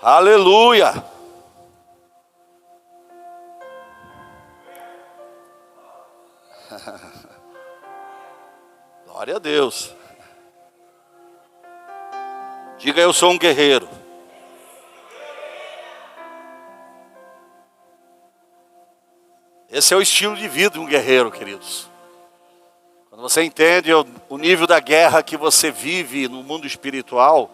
Aleluia. Glória a Deus. Diga: eu sou um guerreiro. Esse é o estilo de vida de um guerreiro, queridos. Quando você entende o nível da guerra que você vive no mundo espiritual,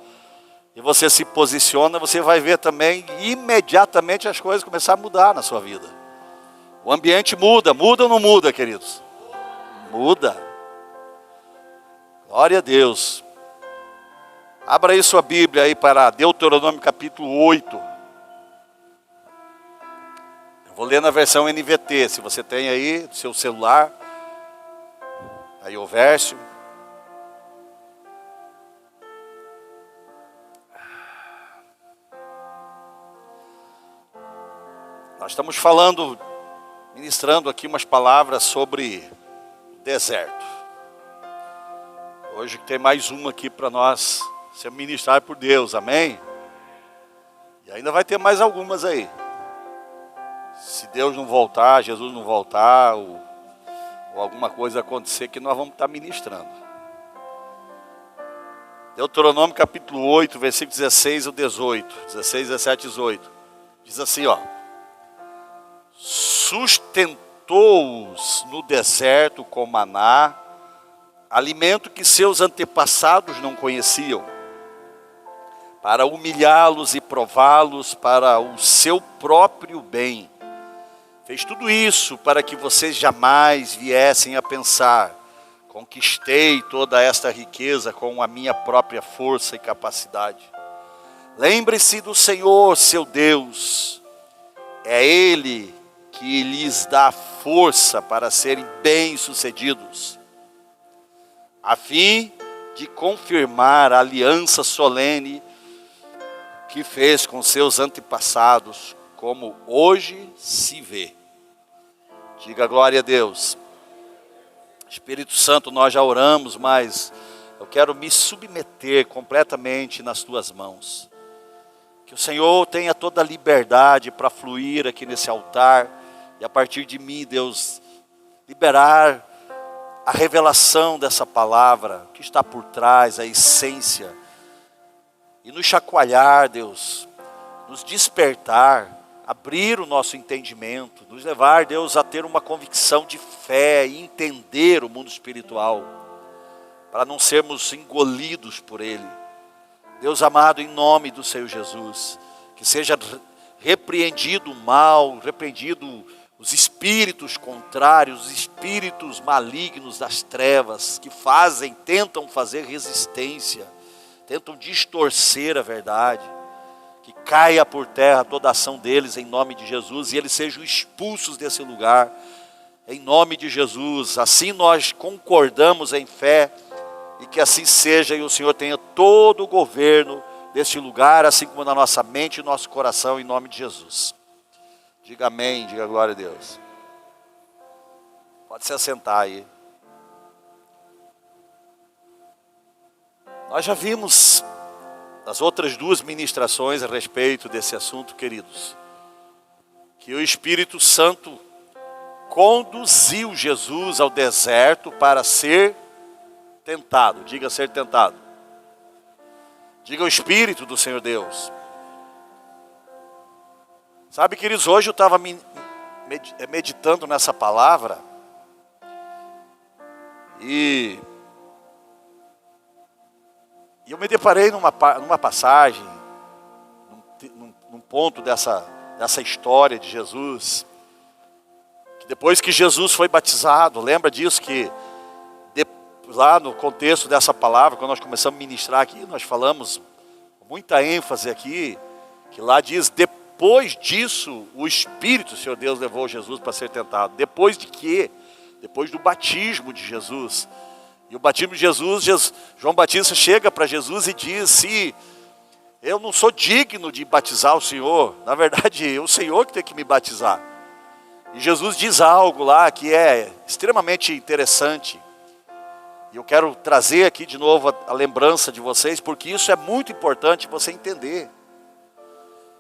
e você se posiciona, você vai ver também imediatamente as coisas começar a mudar na sua vida. O ambiente muda. Muda ou não muda, queridos? Muda. Glória a Deus. Abra aí sua Bíblia aí para Deuteronômio capítulo 8. Eu vou ler na versão NVT, se você tem aí no seu celular. Aí o verso. Nós estamos falando, ministrando aqui umas palavras sobre deserto. Hoje tem mais uma aqui para nós ser ministrado por Deus, amém? E ainda vai ter mais algumas aí. Se Deus não voltar, Jesus não voltar, ou alguma coisa acontecer, que nós vamos estar ministrando. Deuteronômio capítulo 8, versículo 16 ao 18. 16, 17, 18. Diz assim, ó. Sustentou-os no deserto com maná, alimento que seus antepassados não conheciam, para humilhá-los e prová-los para o seu próprio bem. Fez tudo isso para que vocês jamais viessem a pensar: conquistei toda esta riqueza com a minha própria força e capacidade. Lembre-se do Senhor, seu Deus. É Ele que lhes dá força para serem bem-sucedidos, a fim de confirmar a aliança solene que fez com seus antepassados, como hoje se vê. Diga glória a Deus. Espírito Santo, nós já oramos, mas eu quero me submeter completamente nas tuas mãos. Que o Senhor tenha toda a liberdade para fluir aqui nesse altar, e a partir de mim, Deus, liberar a revelação dessa palavra, que está por trás, a essência, e nos chacoalhar, Deus, nos despertar, abrir o nosso entendimento, nos levar, Deus, a ter uma convicção de fé e entender o mundo espiritual, para não sermos engolidos por ele. Deus amado, em nome do Senhor Jesus, que seja repreendido o mal, repreendido os espíritos contrários, os espíritos malignos das trevas, que tentam fazer resistência, tentam distorcer a verdade, que caia por terra toda a ação deles em nome de Jesus, e eles sejam expulsos desse lugar, em nome de Jesus. Assim nós concordamos em fé, e que assim seja, e o Senhor tenha todo o governo deste lugar, assim como na nossa mente e nosso coração, em nome de Jesus. Diga amém, diga glória a Deus. Pode se assentar aí. Nós já vimos as outras duas ministrações a respeito desse assunto, queridos, que o Espírito Santo conduziu Jesus ao deserto para ser tentado. Diga ser tentado. Diga o Espírito do Senhor Deus. Sabe, queridos, hoje eu estava meditando nessa palavra e eu me deparei numa passagem, num ponto dessa história de Jesus, que depois que Jesus foi batizado, lembra disso, que lá no contexto dessa palavra, quando nós começamos a ministrar aqui, nós falamos com muita ênfase aqui, que lá diz: depois disso, o Espírito, o Senhor Deus, levou Jesus para ser tentado. Depois de quê? Depois do batismo de Jesus. E o batismo de Jesus, João Batista chega para Jesus e diz: se eu não sou digno de batizar o Senhor, na verdade, é o Senhor que tem que me batizar. E Jesus diz algo lá que é extremamente interessante. E eu quero trazer aqui de novo a lembrança de vocês, porque isso é muito importante você entender.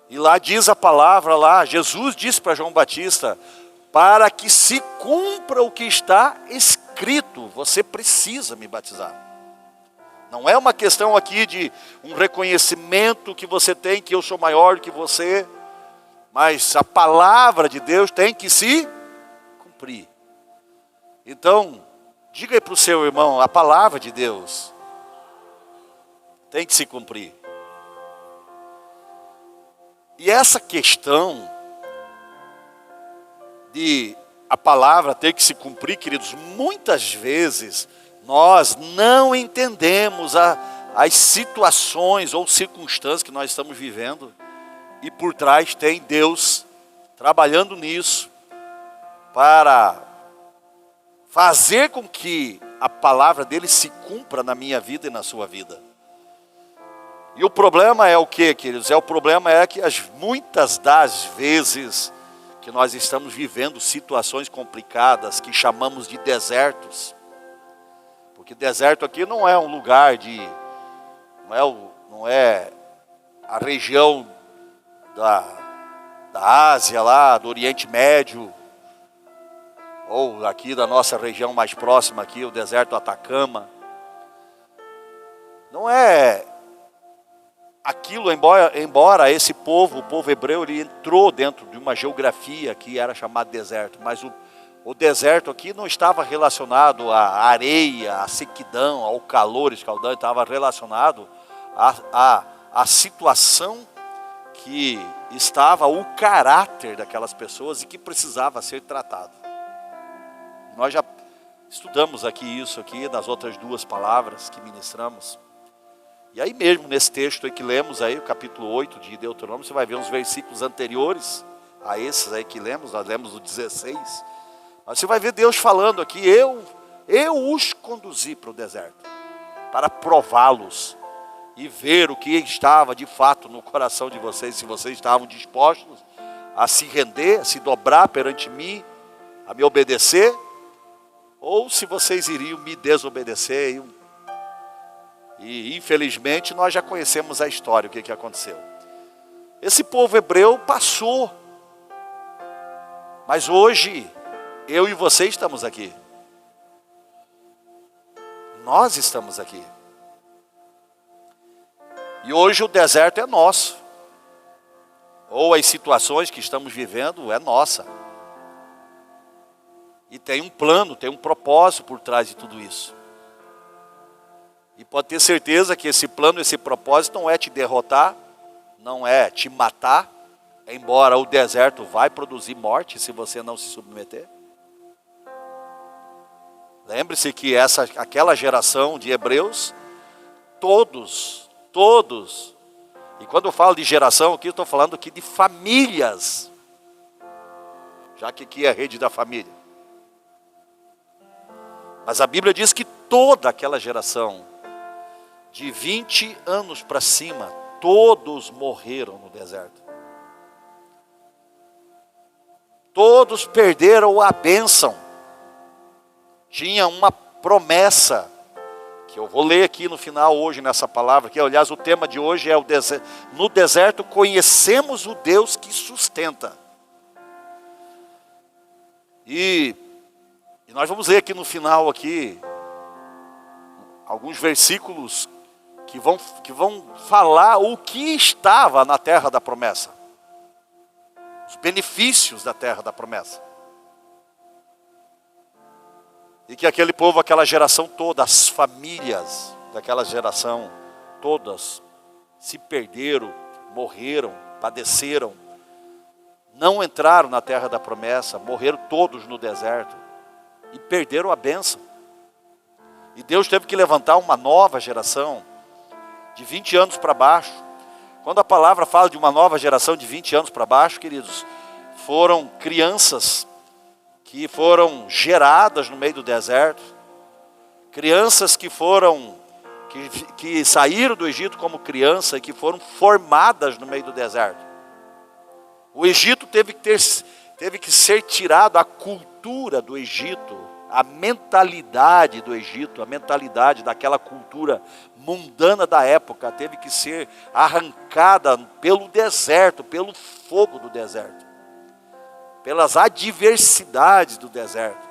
E lá diz a palavra lá, Jesus disse para João Batista, para que se cumpra o que está escrito, você precisa me batizar. Não é uma questão aqui de um reconhecimento que você tem, que eu sou maior do que você, mas a palavra de Deus tem que se cumprir. Então, diga aí para o seu irmão, a palavra de Deus tem que se cumprir. E essa questão de a palavra ter que se cumprir, queridos, muitas vezes nós não entendemos as situações ou circunstâncias que nós estamos vivendo. E por trás tem Deus trabalhando nisso para fazer com que a palavra dele se cumpra na minha vida e na sua vida. E o problema é o que, queridos? O problema é que muitas das vezes que nós estamos vivendo situações complicadas que chamamos de desertos. Porque deserto aqui não é um lugar não é a região da Ásia lá, do Oriente Médio, ou aqui da nossa região mais próxima aqui, o deserto do Atacama. Não é aquilo, embora esse povo, o povo hebreu, ele entrou dentro de uma geografia que era chamada deserto, mas o deserto aqui não estava relacionado à areia, à sequidão, ao calor escaldante, estava relacionado à situação que estava, o caráter daquelas pessoas e que precisava ser tratado. Nós já estudamos isso aqui nas outras duas palavras que ministramos. E aí mesmo nesse texto aí que lemos aí, o capítulo 8 de Deuteronômio, você vai ver uns versículos anteriores a esses aí que lemos, nós lemos o 16. Mas você vai ver Deus falando aqui, eu os conduzi para o deserto, para prová-los e ver o que estava de fato no coração de vocês, se vocês estavam dispostos a se render, a se dobrar perante mim, a me obedecer, ou se vocês iriam me desobedecer. E infelizmente nós já conhecemos a história, o que aconteceu. Esse povo hebreu passou, mas hoje eu e você estamos aqui. Nós estamos aqui. E hoje o deserto é nosso. Ou as situações que estamos vivendo é nossa. E tem um plano, tem um propósito por trás de tudo isso. E pode ter certeza que esse plano, esse propósito não é te derrotar, não é te matar, embora o deserto vai produzir morte se você não se submeter. Lembre-se que aquela geração de hebreus, todos, e quando eu falo de geração aqui, eu estou falando aqui de famílias, já que aqui é a rede da família. Mas a Bíblia diz que toda aquela geração, de 20 anos para cima, todos morreram no deserto. Todos perderam a bênção. Tinha uma promessa, que eu vou ler aqui no final hoje nessa palavra, que aliás o tema de hoje é o deserto. No deserto conhecemos o Deus que sustenta. E nós vamos ler aqui no final aqui, alguns versículos que vão falar o que estava na terra da promessa. Os benefícios da terra da promessa. E que aquele povo, aquela geração toda, as famílias daquela geração, todas se perderam, morreram, padeceram, não entraram na terra da promessa, morreram todos no deserto e perderam a bênção. E Deus teve que levantar uma nova geração de 20 anos para baixo. Quando a palavra fala de uma nova geração de 20 anos para baixo, queridos, foram crianças que foram geradas no meio do deserto, crianças que saíram do Egito como criança e que foram formadas no meio do deserto. O Egito teve que ser tirado, a cultura do Egito A mentalidade do Egito, a mentalidade daquela cultura mundana da época teve que ser arrancada pelo deserto, pelo fogo do deserto, pelas adversidades do deserto.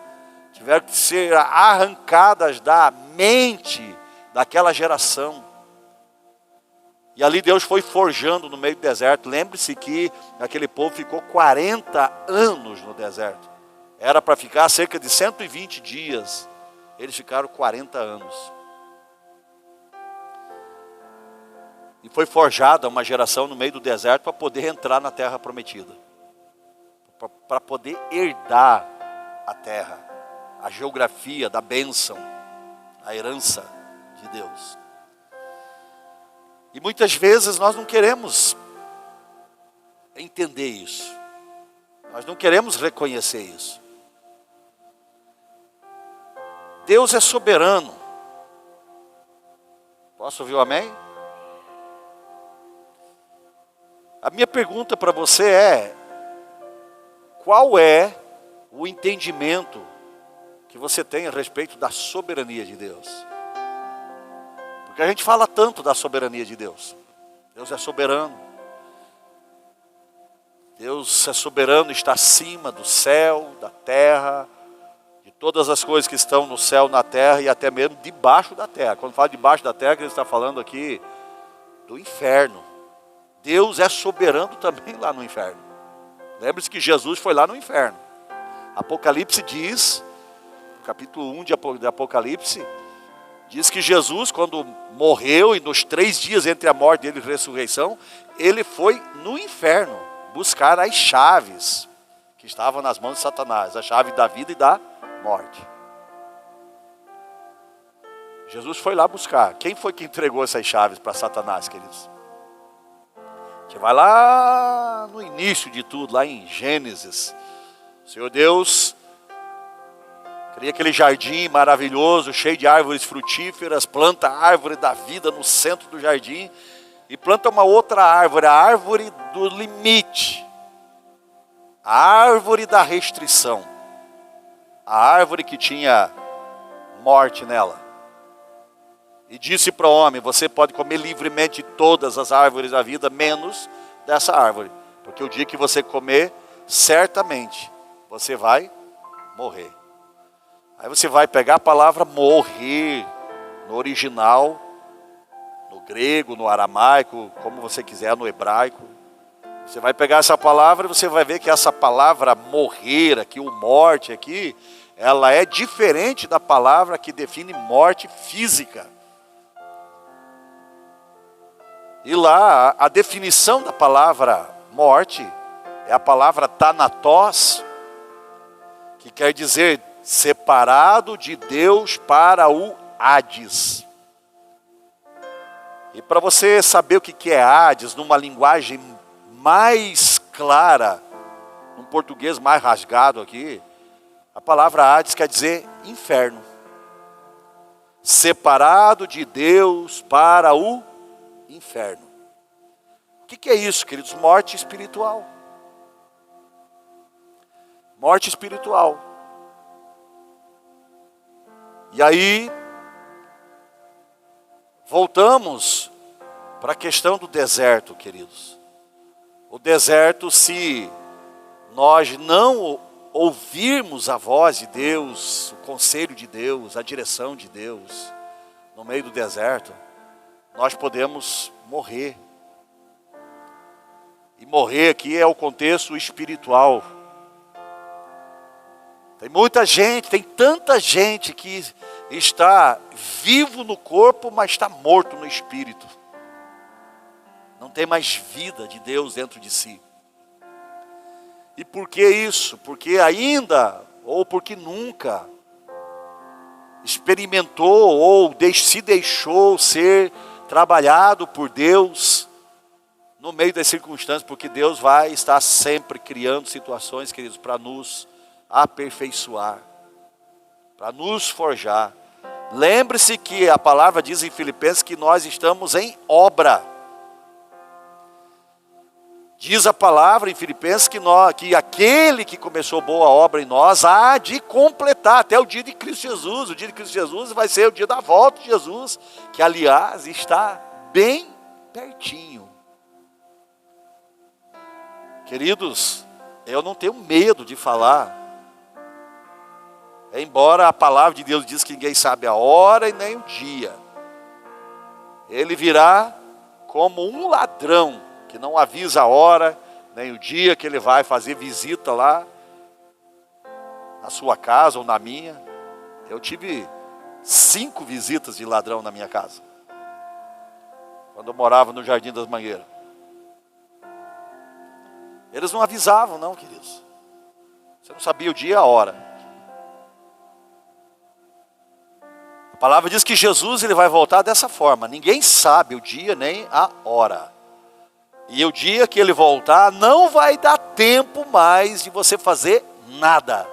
Tiveram que ser arrancadas da mente daquela geração. E ali Deus foi forjando no meio do deserto. Lembre-se que aquele povo ficou 40 anos no deserto. Era para ficar cerca de 120 dias. Eles ficaram 40 anos. E foi forjada uma geração no meio do deserto para poder entrar na terra prometida. Para poder herdar a terra, a geografia da bênção, a herança de Deus. E muitas vezes nós não queremos entender isso. Nós não queremos reconhecer isso. Deus é soberano. Posso ouvir um amém? A minha pergunta para você é: qual é o entendimento que você tem a respeito da soberania de Deus? Porque a gente fala tanto da soberania de Deus. Deus é soberano. Deus é soberano, está acima do céu, da terra, de todas as coisas que estão no céu, na terra e até mesmo debaixo da terra. Quando fala debaixo da terra, ele está falando aqui do inferno. Deus é soberano também lá no inferno. Lembre-se que Jesus foi lá no inferno. Apocalipse diz, capítulo 1 de Apocalipse, diz que Jesus, quando morreu e nos 3 dias entre a morte dele e a ressurreição, ele foi no inferno buscar as chaves que estavam nas mãos de Satanás, a chave da vida e da morte. Jesus foi lá buscar. Quem foi que entregou essas chaves para Satanás, queridos? A gente vai lá no início de tudo, lá em Gênesis. O Senhor Deus cria aquele jardim maravilhoso, cheio de árvores frutíferas, planta a árvore da vida no centro do jardim e planta uma outra árvore, a árvore do limite, a árvore da restrição, a árvore que tinha morte nela. E disse para o homem: você pode comer livremente de todas as árvores da vida, menos dessa árvore, porque o dia que você comer, certamente você vai morrer. Aí você vai pegar a palavra morrer, no original, no grego, no aramaico, como você quiser, no hebraico. Você vai pegar essa palavra e você vai ver que essa palavra morrer aqui, o morte aqui, ela é diferente da palavra que define morte física. E lá, a definição da palavra morte é a palavra thanatos, que quer dizer separado de Deus para o Hades. E para você saber o que é Hades, numa linguagem mais clara, num português mais rasgado aqui, a palavra Hades quer dizer inferno. Separado de Deus para o inferno. O que é isso, queridos? Morte espiritual. Morte espiritual. E aí, voltamos para a questão do deserto, queridos. O deserto, se nós não ouvirmos a voz de Deus, o conselho de Deus, a direção de Deus, no meio do deserto, nós podemos morrer. E morrer aqui é o contexto espiritual. Tem muita gente, tem tanta gente que está vivo no corpo, mas está morto no espírito. Não tem mais vida de Deus dentro de si. E por que isso? Porque ainda, ou porque nunca, experimentou ou se deixou ser trabalhado por Deus no meio das circunstâncias, porque Deus vai estar sempre criando situações, queridos, para nos aperfeiçoar, para nos forjar. Lembre-se que a palavra diz em Filipenses que nós estamos em obra Diz a palavra em Filipenses que aquele que começou boa obra em nós há de completar até o dia de Cristo Jesus. O dia de Cristo Jesus vai ser o dia da volta de Jesus, que aliás está bem pertinho. Queridos, eu não tenho medo de falar. Embora a palavra de Deus diz que ninguém sabe a hora e nem o dia. Ele virá como um ladrão que não avisa a hora, nem o dia que ele vai fazer visita lá na sua casa ou na minha. Eu tive 5 visitas de ladrão na minha casa, quando eu morava no Jardim das Mangueiras. Eles não avisavam não, queridos. Você não sabia o dia e a hora. A palavra diz que Jesus ele vai voltar dessa forma. Ninguém sabe o dia nem a hora. E o dia que ele voltar, não vai dar tempo mais de você fazer nada.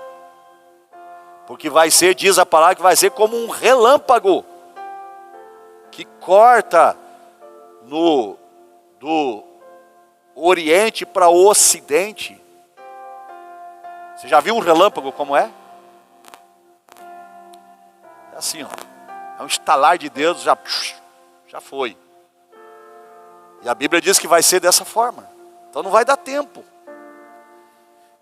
Porque vai ser, diz a palavra, que vai ser como um relâmpago, que corta do Oriente para o Ocidente. Você já viu um relâmpago como é? É assim, ó. É um estalar de dedos, já foi. E a Bíblia diz que vai ser dessa forma. Então não vai dar tempo.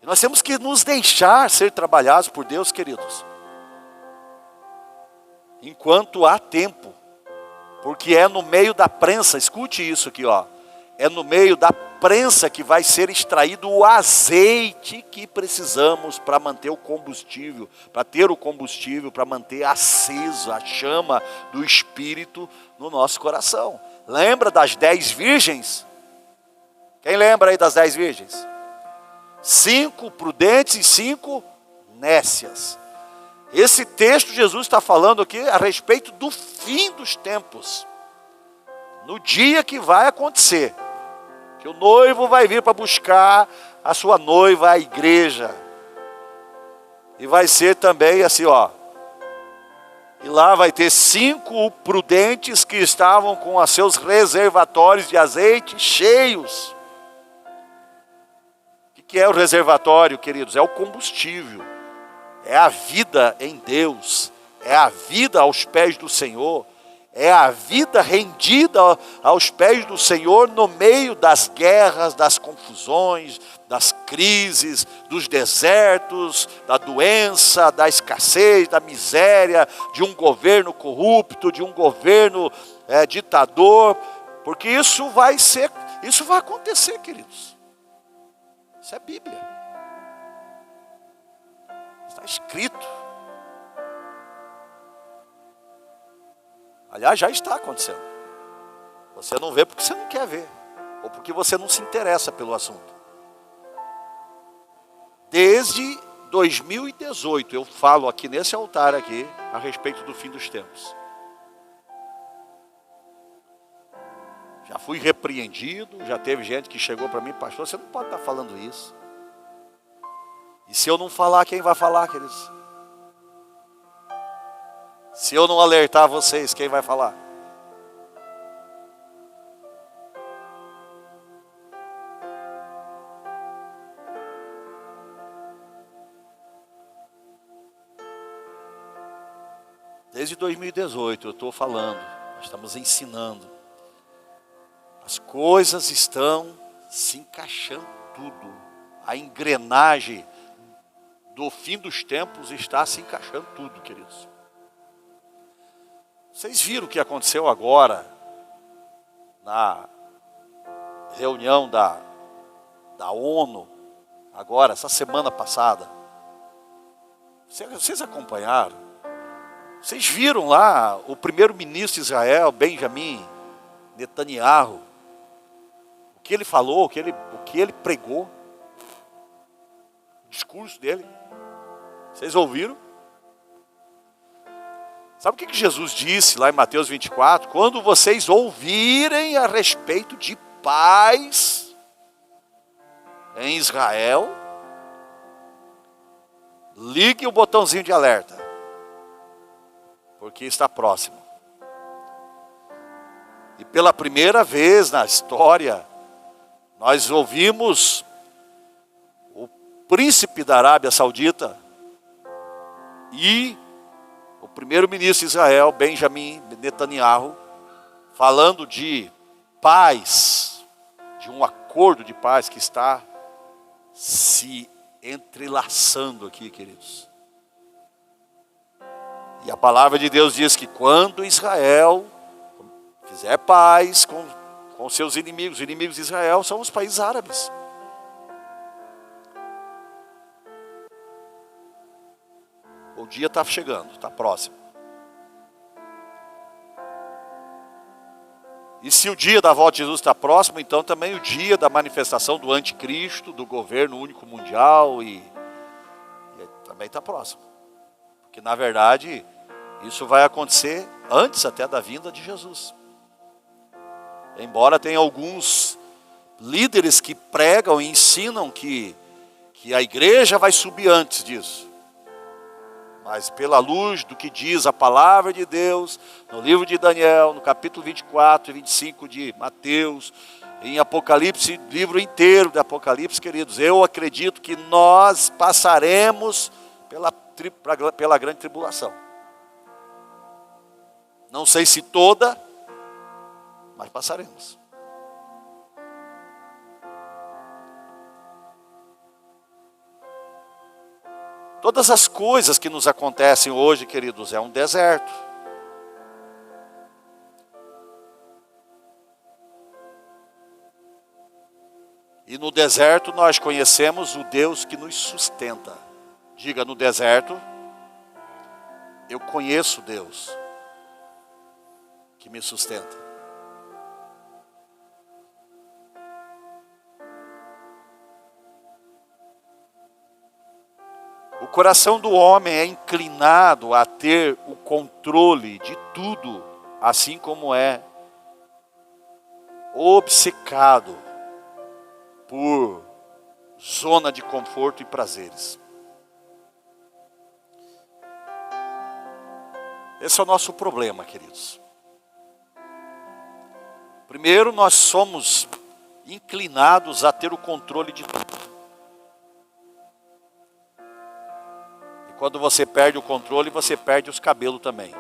E nós temos que nos deixar ser trabalhados por Deus, queridos. Enquanto há tempo. Porque é no meio da prensa, escute isso aqui, ó. É no meio da prensa que vai ser extraído o azeite que precisamos para manter o combustível, para ter o combustível, para manter acesa a chama do Espírito no nosso coração. Lembra das 10 virgens? Quem lembra aí das 10 virgens? 5 prudentes e 5 nécias. Esse texto Jesus está falando aqui a respeito do fim dos tempos. No dia que vai acontecer. Que o noivo vai vir para buscar a sua noiva, a igreja. E vai ser também assim, ó. E lá vai ter 5 prudentes que estavam com os seus reservatórios de azeite cheios. O que é o reservatório, queridos? É o combustível. É a vida em Deus. É a vida aos pés do Senhor. É a vida rendida aos pés do Senhor no meio das guerras, das confusões, das crises, dos desertos, da doença, da escassez, da miséria, de um governo corrupto, de um governo ditador, porque isso vai acontecer, queridos. Isso é Bíblia. Está escrito. Aliás, já está acontecendo. Você não vê porque você não quer ver. Ou porque você não se interessa pelo assunto. Desde 2018, eu falo aqui nesse altar aqui, a respeito do fim dos tempos. Já fui repreendido, já teve gente que chegou para mim, pastor, você não pode estar falando isso. E se eu não falar, quem vai falar, queridos? Se eu não alertar vocês, quem vai falar? Desde 2018 eu estou falando, nós estamos ensinando. As coisas estão se encaixando tudo. A engrenagem do fim dos tempos está se encaixando tudo, queridos. Vocês viram o que aconteceu agora na reunião da ONU, agora, essa semana passada? Vocês acompanharam? Vocês viram lá o primeiro-ministro de Israel, Benjamin Netanyahu, o que ele falou, o que ele pregou, o discurso dele? Vocês ouviram? Sabe o que Jesus disse lá em Mateus 24? Quando vocês ouvirem a respeito de paz em Israel, ligue o botãozinho de alerta, porque está próximo. E pela primeira vez na história Nós ouvimos o príncipe da Arábia Saudita e o primeiro-ministro de Israel, Benjamin Netanyahu, falando de paz, de um acordo de paz que está se entrelaçando aqui, queridos. E a palavra de Deus diz que quando Israel fizer paz com seus inimigos, os inimigos de Israel são os países árabes. O dia está chegando, está próximo. E se o dia da volta de Jesus está próximo, então também o dia da manifestação do anticristo, do governo único mundial, e também está próximo. Porque na verdade, isso vai acontecer antes até da vinda de Jesus. Embora tenha alguns líderes que pregam e ensinam que a igreja vai subir antes disso. Mas pela luz do que diz a palavra de Deus, no livro de Daniel, no capítulo 24 e 25 de Mateus, em Apocalipse, livro inteiro de Apocalipse, queridos, eu acredito que nós passaremos pela grande tribulação. Não sei se toda, mas passaremos. Todas as coisas que nos acontecem hoje, queridos, é um deserto. E no deserto nós conhecemos o Deus que nos sustenta. Diga, no deserto, eu conheço Deus que me sustenta. O coração do homem é inclinado a ter o controle de tudo, assim como é obcecado por zona de conforto e prazeres. Esse é o nosso problema, queridos. Primeiro, nós somos inclinados a ter o controle de tudo. Quando você perde o controle, você perde os cabelos também.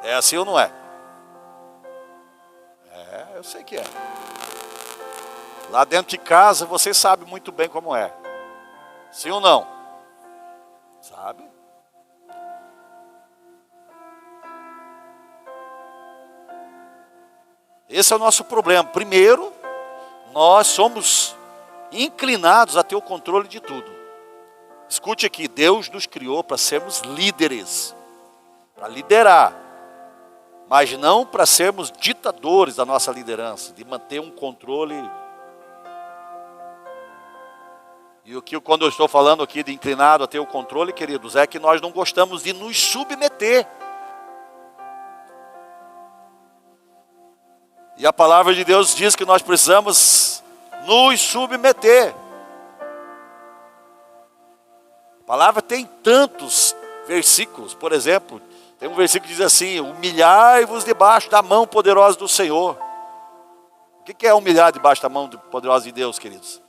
É assim ou não é? É, eu sei que é. Lá dentro de casa, você sabe muito bem como é. Sim ou não? Sabe? Esse é o nosso problema. Primeiro, nós somos inclinados a ter o controle de tudo. Escute aqui, Deus nos criou para sermos líderes, para liderar, mas não para sermos ditadores da nossa liderança, de manter um controle. E o que quando eu estou falando aqui de inclinado a ter o controle, queridos, é que nós não gostamos de nos submeter. E a palavra de Deus diz que nós precisamos nos submeter. A palavra tem tantos versículos. Por exemplo, tem um versículo que diz assim: humilhai-vos debaixo da mão poderosa do Senhor. O que é humilhar debaixo da mão poderosa de Deus, queridos?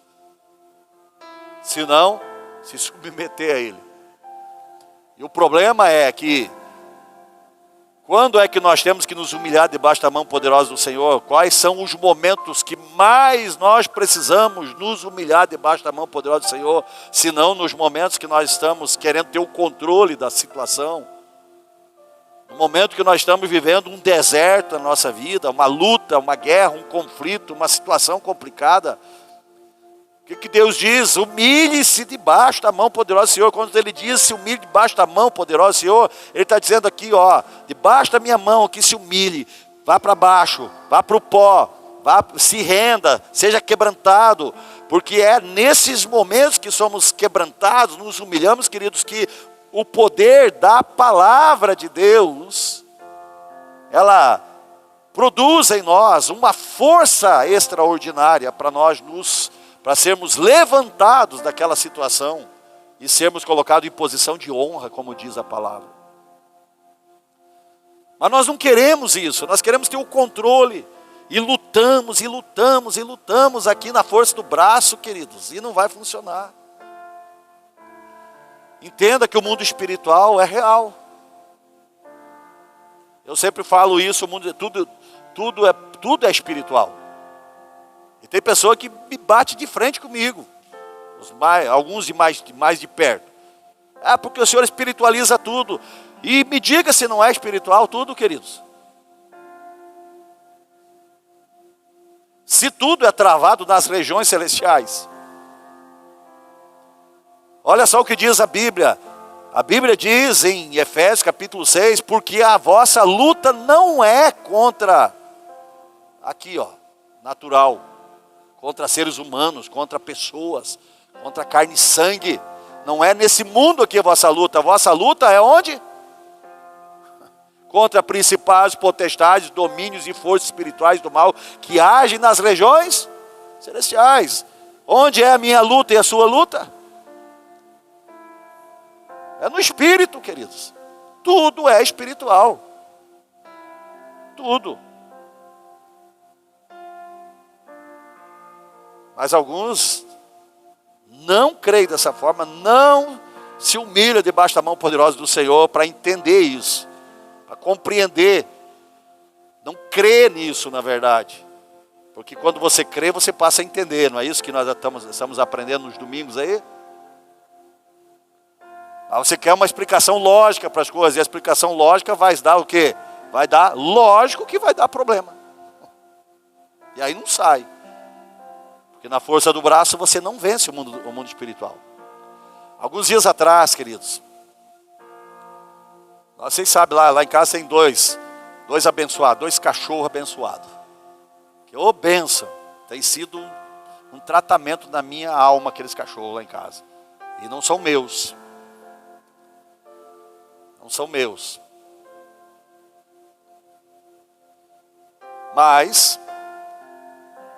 Se não, se submeter a Ele. E o problema é que quando é que nós temos que nos humilhar debaixo da mão poderosa do Senhor? Quais são os momentos que mais nós precisamos nos humilhar debaixo da mão poderosa do Senhor? Se não nos momentos que nós estamos querendo ter o controle da situação. No momento que nós estamos vivendo um deserto na nossa vida, uma luta, uma guerra, um conflito, uma situação complicada. O que Deus diz? Humilhe-se debaixo da mão poderosa do Senhor. Quando Ele diz se humilhe debaixo da mão poderosa do Senhor, Ele está dizendo aqui, ó, debaixo da minha mão que se humilhe, vá para baixo, vá para o pó, vá, se renda, seja quebrantado, porque é nesses momentos que somos quebrantados, nos humilhamos, queridos, que o poder da palavra de Deus, ela produz em nós uma força extraordinária para sermos levantados daquela situação e sermos colocados em posição de honra, como diz a palavra. Mas nós não queremos isso, nós queremos ter o controle. E lutamos, e lutamos, e lutamos aqui na força do braço, queridos, e não vai funcionar. Entenda que o mundo espiritual é real. Eu sempre falo isso, o mundo, tudo é espiritual. E tem pessoa que me bate de frente comigo, alguns de mais de perto. Ah, porque o Senhor espiritualiza tudo. E me diga se não é espiritual tudo, queridos. Se tudo é travado nas regiões celestiais. Olha só o que diz a Bíblia. A Bíblia diz em Efésios capítulo 6, porque a vossa luta não é contra, aqui ó, natural, contra seres humanos, contra pessoas, contra carne e sangue. Não é nesse mundo aqui a vossa luta é onde? Contra principados, potestades, domínios e forças espirituais do mal, que agem nas regiões celestiais. Onde é a minha luta e a sua luta? É no espírito, queridos. Tudo é espiritual. Tudo. Mas alguns não creem dessa forma, não se humilham debaixo da mão poderosa do Senhor para entender isso, para compreender. Não crê nisso, na verdade. Porque quando você crê, você passa a entender. Não é isso que nós estamos aprendendo nos domingos aí? Você quer uma explicação lógica para as coisas, e a explicação lógica vai dar o quê? Vai dar, lógico que vai dar problema. E aí não sai. Porque na força do braço você não vence o mundo espiritual. Alguns dias atrás, queridos, vocês sabem, lá em casa tem dois abençoados, 2 cachorros abençoados. Que ô bênção, tem sido um tratamento na minha alma aqueles cachorros lá em casa. E não são meus. Não são meus. Mas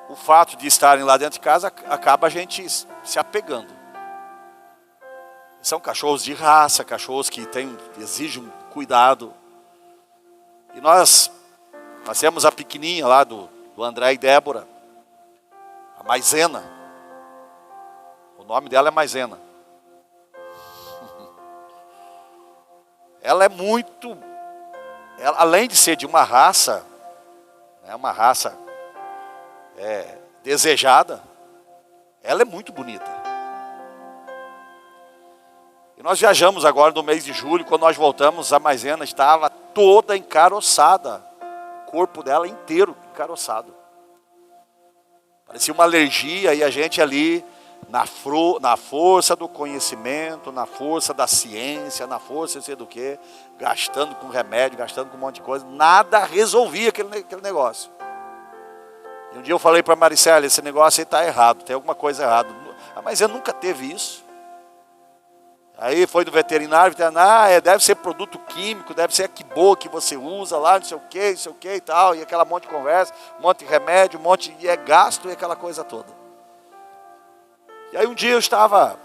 o fato de estarem lá dentro de casa acaba a gente se apegando. São cachorros de raça, cachorros que exigem cuidado. E nós temos a pequenininha lá do André e Débora, a Maisena. O nome dela é Maisena. Ela é muito, além de ser de uma raça, uma raça desejada, ela é muito bonita. E nós viajamos agora no mês de julho, quando nós voltamos, a Maisena estava toda encaroçada, o corpo dela inteiro encaroçado. Parecia uma alergia, e a gente ali, na força do conhecimento, na força da ciência, na força não sei do que, gastando com remédio, gastando com um monte de coisa, nada resolvia aquele negócio. E um dia eu falei para a Maricela, esse negócio aí está errado, tem alguma coisa errada. Mas eu nunca teve isso. Aí foi do veterinário, deve ser produto químico, deve ser que boa que você usa lá, não sei o que e tal, e aquela monte de conversa, um monte de remédio, e é gasto e aquela coisa toda. E aí um dia eu estava,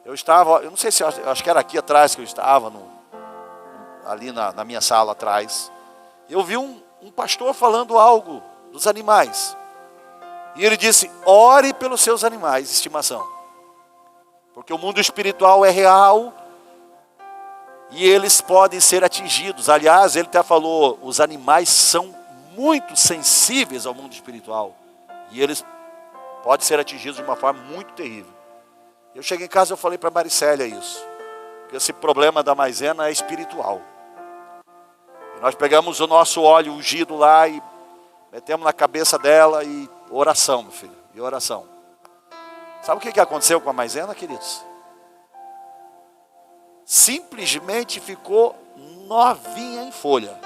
eu não sei se, acho que era aqui atrás que eu estava, ali na minha sala atrás. Eu vi um pastor falando algo dos animais. E ele disse, ore pelos seus animais de estimação. Porque o mundo espiritual é real e eles podem ser atingidos. Aliás, ele até falou, os animais são muito sensíveis ao mundo espiritual. E eles podem ser atingidos de uma forma muito terrível. Eu cheguei em casa e falei para a Maricélia isso. Que esse problema da Maisena é espiritual. E nós pegamos o nosso óleo ungido lá e metemos na cabeça dela e oração, meu filho. E oração. Sabe o que aconteceu com a Maisena, queridos? Simplesmente ficou novinha em folha.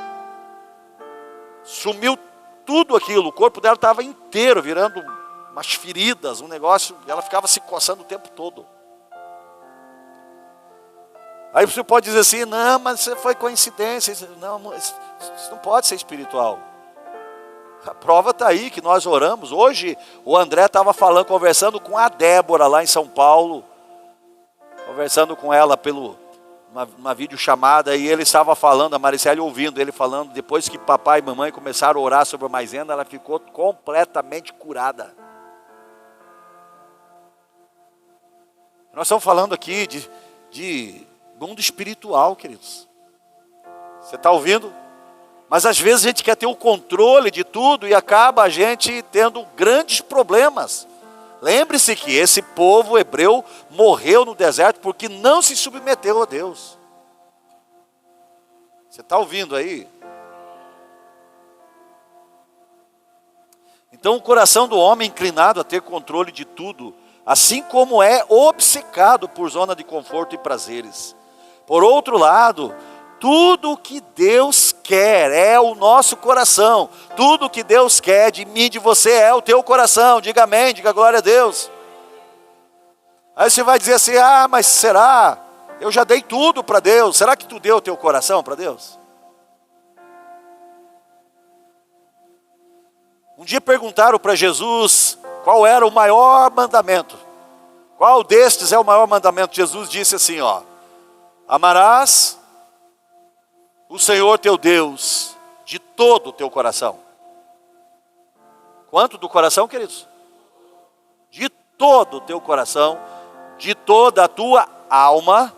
Sumiu tudo aquilo. O corpo dela estava inteiro, virando umas feridas, um negócio. Ela ficava se coçando o tempo todo. Aí você pode dizer assim, não, mas isso foi coincidência. Não, isso não pode ser espiritual. A prova está aí, que nós oramos. Hoje o André estava conversando com a Débora lá em São Paulo. Conversando com ela pelo uma videochamada, e ele estava falando, a Maricele ouvindo ele falando, depois que papai e mamãe começaram a orar sobre a maisena, ela ficou completamente curada. Nós estamos falando aqui de mundo espiritual, queridos. Você está ouvindo? Mas às vezes a gente quer ter o controle de tudo e acaba a gente tendo grandes problemas. Lembre-se que esse povo hebreu morreu no deserto porque não se submeteu a Deus. Você está ouvindo aí? Então o coração do homem inclinado a ter controle de tudo, assim como é obcecado por zona de conforto e prazeres. Por outro lado, tudo o que Deus quer é o nosso coração. Tudo o que Deus quer de mim, de você, é o teu coração. Diga amém, diga glória a Deus. Aí você vai dizer assim, mas será? Eu já dei tudo para Deus. Será que tu deu o teu coração para Deus? Um dia perguntaram para Jesus qual era o maior mandamento. Qual destes é o maior mandamento? Jesus disse assim, amarás o Senhor teu Deus de todo o teu coração. Quanto do coração, queridos? De todo o teu coração, de toda a tua alma,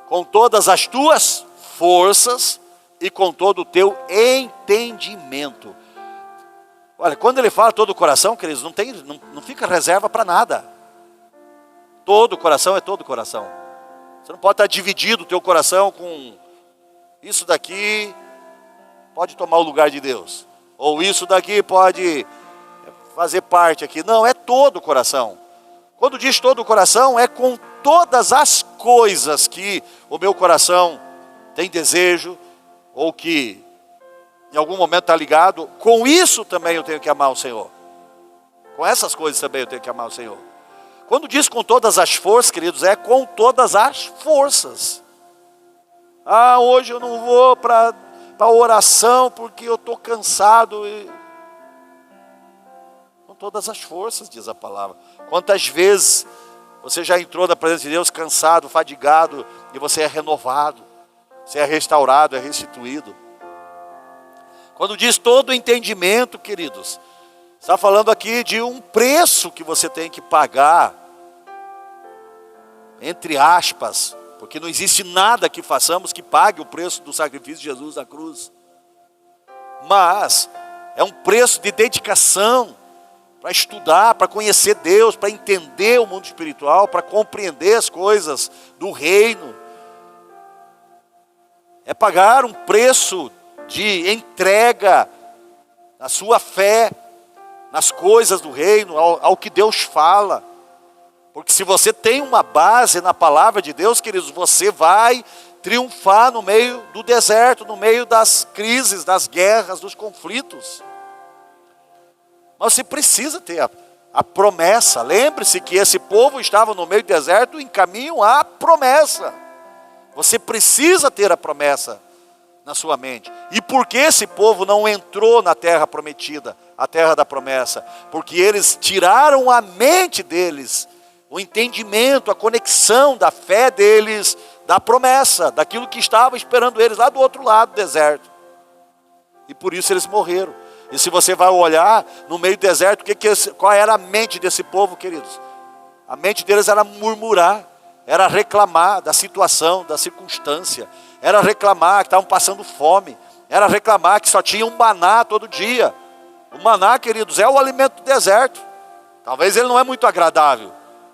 com todas as tuas forças e com todo o teu entendimento. Olha, quando ele fala todo o coração, queridos, não fica reserva para nada. Todo o coração é todo o coração. Você não pode estar dividido o teu coração com isso daqui pode tomar o lugar de Deus, ou isso daqui pode fazer parte aqui. Não, é todo o coração. Quando diz todo o coração, é com todas as coisas que o meu coração tem desejo, ou que em algum momento está ligado. Com isso também eu tenho que amar o Senhor. Com essas coisas também eu tenho que amar o Senhor. Quando diz com todas as forças, queridos, é com todas as forças. Hoje eu não vou para a oração porque eu estou cansado. Com todas as forças, diz a palavra. Quantas vezes você já entrou na presença de Deus cansado, fadigado, e você é renovado, você é restaurado, é restituído. Quando diz todo o entendimento, queridos, está falando aqui de um preço que você tem que pagar, entre aspas, porque não existe nada que façamos que pague o preço do sacrifício de Jesus na cruz. Mas é um preço de dedicação para estudar, para conhecer Deus, para entender o mundo espiritual, para compreender as coisas do reino. É pagar um preço de entrega na sua fé, nas coisas do reino, ao que Deus fala. Porque se você tem uma base na palavra de Deus, queridos, você vai triunfar no meio do deserto, no meio das crises, das guerras, dos conflitos. Mas você precisa ter a promessa. Lembre-se que esse povo estava no meio do deserto em caminho à promessa. Você precisa ter a promessa na sua mente. E por que esse povo não entrou na terra prometida, a terra da promessa? Porque eles tiraram a mente deles, o entendimento, a conexão da fé deles, da promessa, daquilo que estava esperando eles lá do outro lado do deserto. E por isso eles morreram. E se você vai olhar no meio do deserto, qual era a mente desse povo, queridos? A mente deles era murmurar, era reclamar da situação, da circunstância, era reclamar que estavam passando fome, era reclamar que só tinha um maná todo dia. O maná, queridos, é o alimento do deserto. Talvez ele não é muito agradável.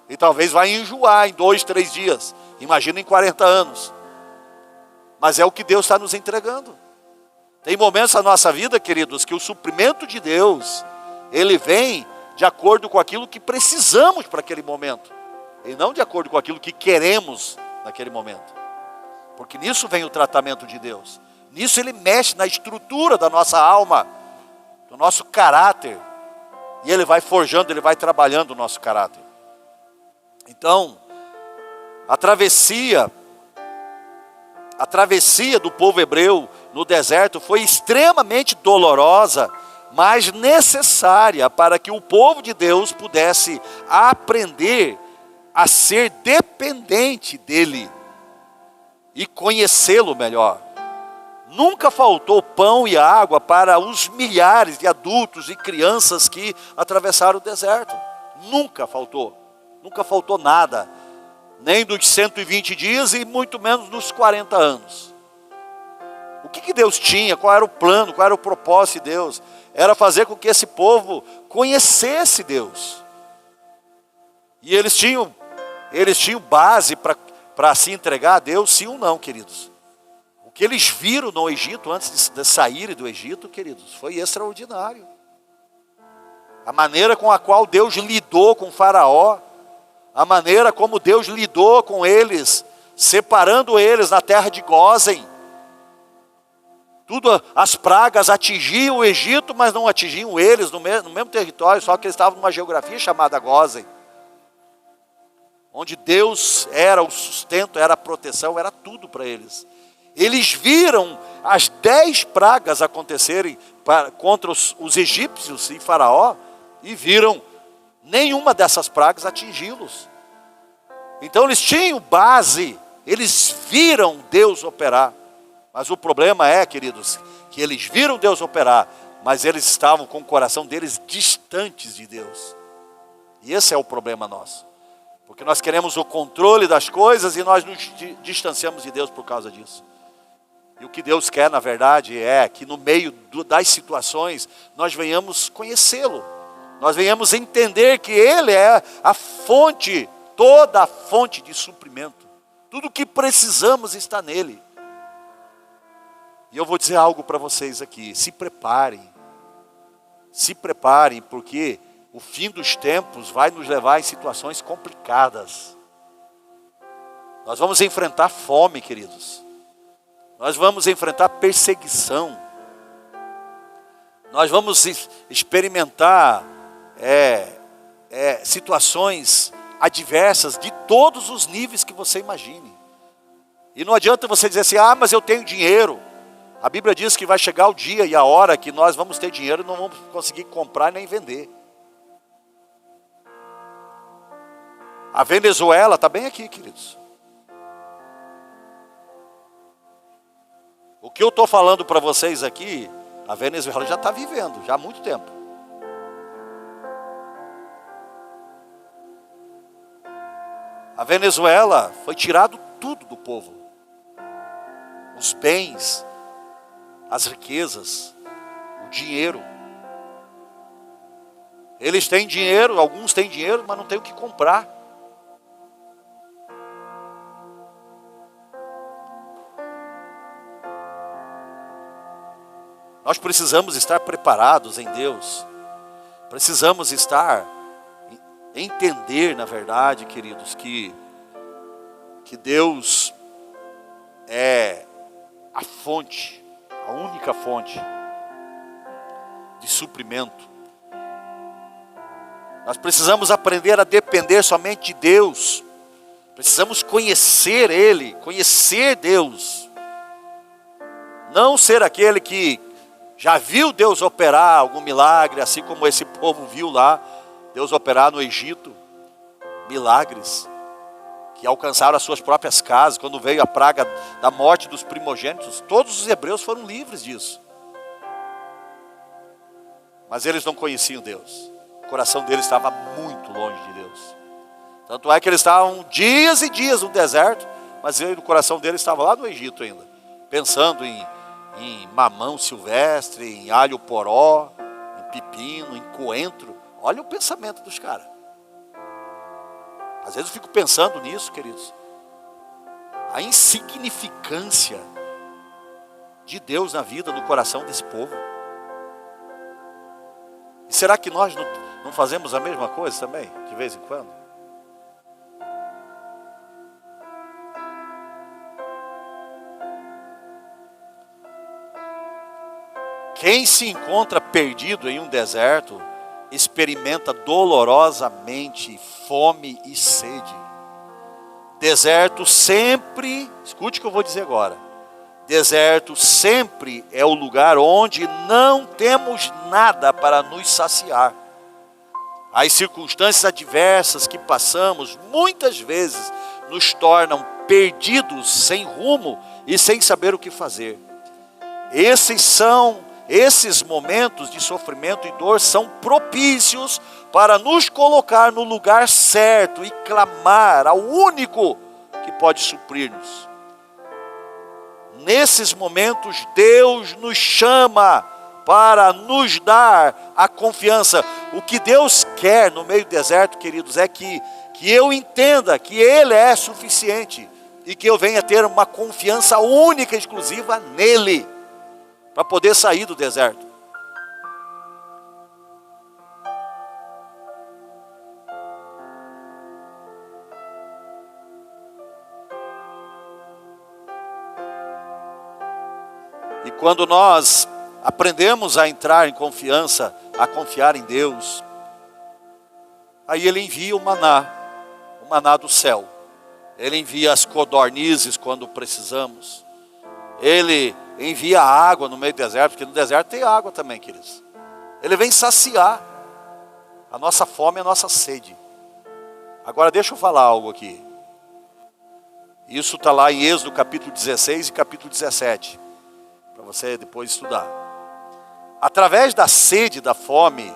E talvez vai enjoar em 2, 3 dias. Imagina em 40 anos. Mas é o que Deus está nos entregando. Tem momentos na nossa vida, queridos, que o suprimento de Deus, ele vem de acordo com aquilo que precisamos para aquele momento. E não de acordo com aquilo que queremos naquele momento. Porque nisso vem o tratamento de Deus. Nisso ele mexe na estrutura da nossa alma, do nosso caráter. E ele vai forjando, ele vai trabalhando o nosso caráter. Então, a travessia do povo hebreu no deserto foi extremamente dolorosa, mas necessária para que o povo de Deus pudesse aprender a ser dependente dele e conhecê-lo melhor. Nunca faltou pão e água para os milhares de adultos e crianças que atravessaram o deserto. Nunca faltou. Nunca faltou nada. Nem dos 120 dias e muito menos dos 40 anos. O que Deus tinha? Qual era o plano? Qual era o propósito de Deus? Era fazer com que esse povo conhecesse Deus. E eles tinham base para se entregar a Deus, sim ou não, queridos? O que eles viram no Egito, antes de saírem do Egito, queridos, foi extraordinário. A maneira com a qual Deus lidou com Faraó, a maneira como Deus lidou com eles, separando eles na terra de Gósen. As pragas atingiam o Egito, mas não atingiam eles no mesmo território, só que eles estavam numa geografia chamada Gósen. Onde Deus era o sustento, era a proteção, era tudo para eles. Eles viram as 10 pragas acontecerem contra os egípcios e Faraó, e viram nenhuma dessas pragas atingi-los. Então eles tinham base, eles viram Deus operar. Mas o problema é, queridos, que eles viram Deus operar, mas eles estavam com o coração deles distantes de Deus. E esse é o problema nosso. Porque nós queremos o controle das coisas e nós nos distanciamos de Deus por causa disso. E o que Deus quer, na verdade, é que no meio das situações, nós venhamos conhecê-lo. Nós venhamos entender que Ele é a fonte, toda a fonte de suprimento. Tudo o que precisamos está nele. E eu vou dizer algo para vocês aqui, se preparem, porque o fim dos tempos vai nos levar em situações complicadas. Nós vamos enfrentar fome, queridos. Nós vamos enfrentar perseguição. Nós vamos experimentar situações adversas de todos os níveis que você imagine. E não adianta você dizer assim, mas eu tenho dinheiro. A Bíblia diz que vai chegar o dia e a hora que nós vamos ter dinheiro e não vamos conseguir comprar nem vender. A Venezuela está bem aqui, queridos. O que eu estou falando para vocês aqui, a Venezuela já está vivendo, já há muito tempo. A Venezuela foi tirado tudo do povo. Os bens, as riquezas, o dinheiro. Eles têm dinheiro, alguns têm dinheiro, mas não têm o que comprar. Nós precisamos estar preparados em Deus. Precisamos entender, na verdade, queridos, que Deus é a fonte, a única fonte de suprimento. Nós precisamos aprender a depender somente de Deus. Precisamos conhecer Ele, conhecer Deus. Não ser aquele que já viu Deus operar algum milagre, assim como esse povo viu lá, Deus operar no Egito, milagres, que alcançaram as suas próprias casas, quando veio a praga da morte dos primogênitos, todos os hebreus foram livres disso. Mas eles não conheciam Deus, o coração deles estava muito longe de Deus. Tanto é que eles estavam dias e dias no deserto, mas o coração deles estava lá no Egito ainda, pensando em mamão silvestre, em alho poró, em pepino, em coentro. Olha o pensamento dos caras. Às vezes eu fico pensando nisso, queridos. A insignificância de Deus na vida, no coração desse povo. E será que nós não fazemos a mesma coisa também, de vez em quando? Quem se encontra perdido em um deserto, experimenta dolorosamente fome e sede. Deserto sempre, escute o que eu vou dizer agora. Deserto sempre é o lugar onde não temos nada para nos saciar. As circunstâncias adversas que passamos, muitas vezes, nos tornam perdidos, sem rumo e sem saber o que fazer. Esses momentos de sofrimento e dor são propícios para nos colocar no lugar certo e clamar ao único que pode suprir-nos. Nesses momentos, Deus nos chama para nos dar a confiança. O que Deus quer no meio do deserto, queridos, é que eu entenda que Ele é suficiente e que eu venha ter uma confiança única, exclusiva nele, para poder sair do deserto. E quando nós aprendemos a entrar em confiança, a confiar em Deus, aí Ele envia o maná do céu. Ele envia as codornizes quando precisamos. Ele envia água no meio do deserto, porque no deserto tem água também, queridos. Ele vem saciar a nossa fome e a nossa sede. Agora deixa eu falar algo aqui. Isso está lá em Êxodo capítulo 16 e capítulo 17. Para você depois estudar. Através da sede e da fome,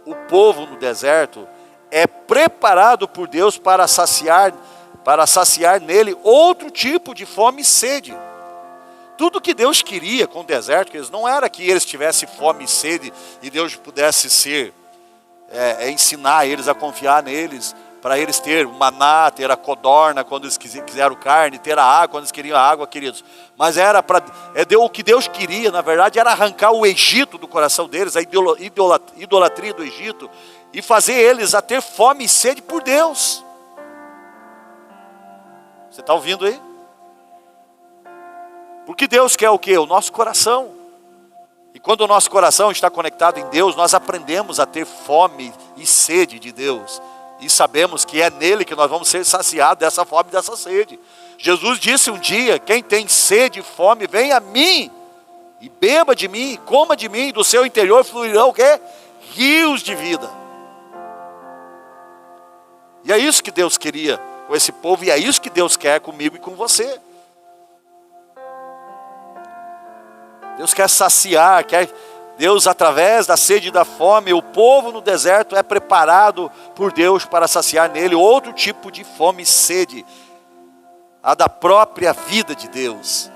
o povo no deserto é preparado por Deus para saciar nele outro tipo de fome e sede. Tudo que Deus queria com o deserto, eles não era que eles tivessem fome e sede e Deus pudesse ensinar eles a confiar neles, para eles ter o maná, ter a codorna quando eles quiseram carne, ter a água quando eles queriam a água, queridos. Mas o que Deus queria, na verdade, era arrancar o Egito do coração deles, a idolatria do Egito, e fazer eles a ter fome e sede por Deus. Você está ouvindo aí? Porque Deus quer o quê? O nosso coração. E quando o nosso coração está conectado em Deus, nós aprendemos a ter fome e sede de Deus. E sabemos que é nele que nós vamos ser saciados dessa fome e dessa sede. Jesus disse um dia: quem tem sede e fome, venha a mim, e beba de mim, e coma de mim, e do seu interior fluirão o quê? Rios de vida. E é isso que Deus queria com esse povo, e é isso que Deus quer comigo e com você. Deus quer saciar, Deus, através da sede e da fome, o povo no deserto é preparado por Deus para saciar nele outro tipo de fome e sede, a da própria vida de Deus,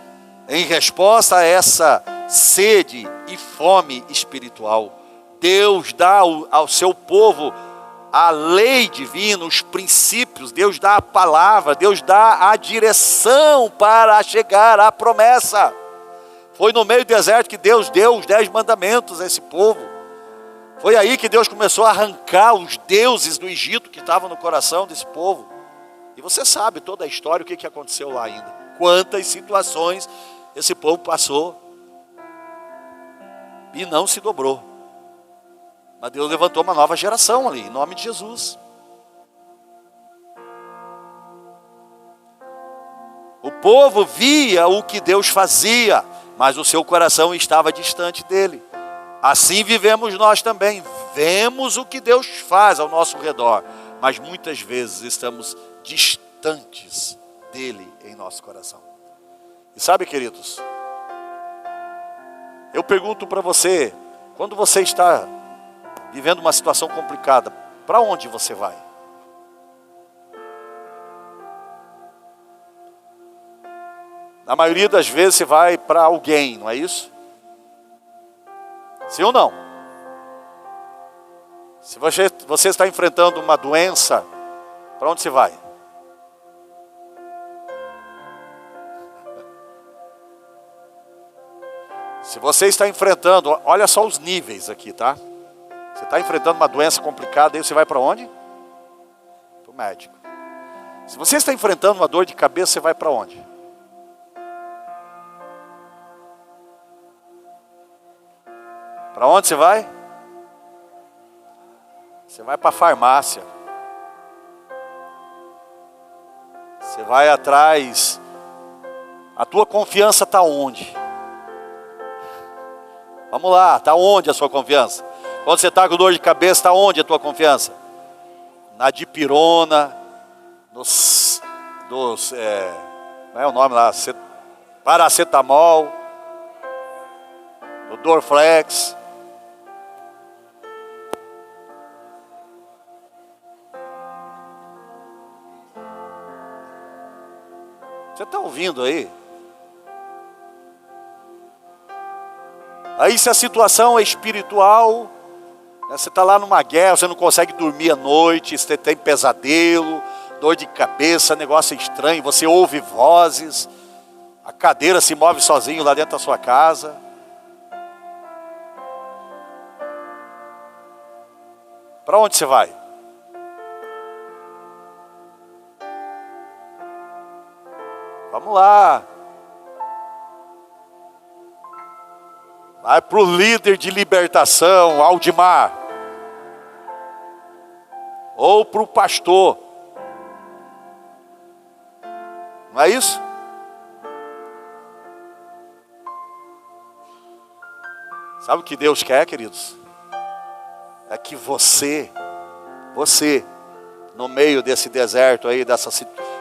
em resposta a essa sede e fome espiritual. Deus dá ao seu povo a lei divina, os princípios, Deus dá a palavra, Deus dá a direção para chegar à promessa. Foi no meio do deserto que Deus deu os 10 mandamentos a esse povo. Foi aí que Deus começou a arrancar os deuses do Egito que estavam no coração desse povo. E você sabe toda a história, o que aconteceu lá ainda. Quantas situações esse povo passou e não se dobrou. Mas Deus levantou uma nova geração ali, em nome de Jesus. O povo via o que Deus fazia, mas o seu coração estava distante dele. Assim vivemos nós também. Vemos o que Deus faz ao nosso redor, mas muitas vezes estamos distantes dele em nosso coração. E sabe, queridos, eu pergunto para você, quando você está vivendo uma situação complicada, para onde você vai? Na maioria das vezes você vai para alguém, não é isso? Sim ou não? Se você está enfrentando uma doença, para onde você vai? Se você está enfrentando, olha só os níveis aqui, tá? Você está enfrentando uma doença complicada, aí você vai para onde? Para o médico. Se você está enfrentando uma dor de cabeça, você vai para onde? Para onde você vai? Você vai para a farmácia. Você vai atrás. A tua confiança está onde? Vamos lá, está onde a sua confiança? Quando você está com dor de cabeça, está onde a tua confiança? Na dipirona, Não é o nome lá? Paracetamol, o Dorflex. Você está ouvindo aí? Aí se a situação é espiritual, né, você está lá numa guerra, você não consegue dormir à noite, você tem pesadelo, dor de cabeça, negócio estranho, você ouve vozes, a cadeira se move sozinho lá dentro da sua casa. Para onde você vai? Vamos lá. Vai para o líder de libertação, Aldimar. Ou para o pastor. Não é isso? Sabe o que Deus quer, queridos? É que você, no meio desse deserto aí, dessa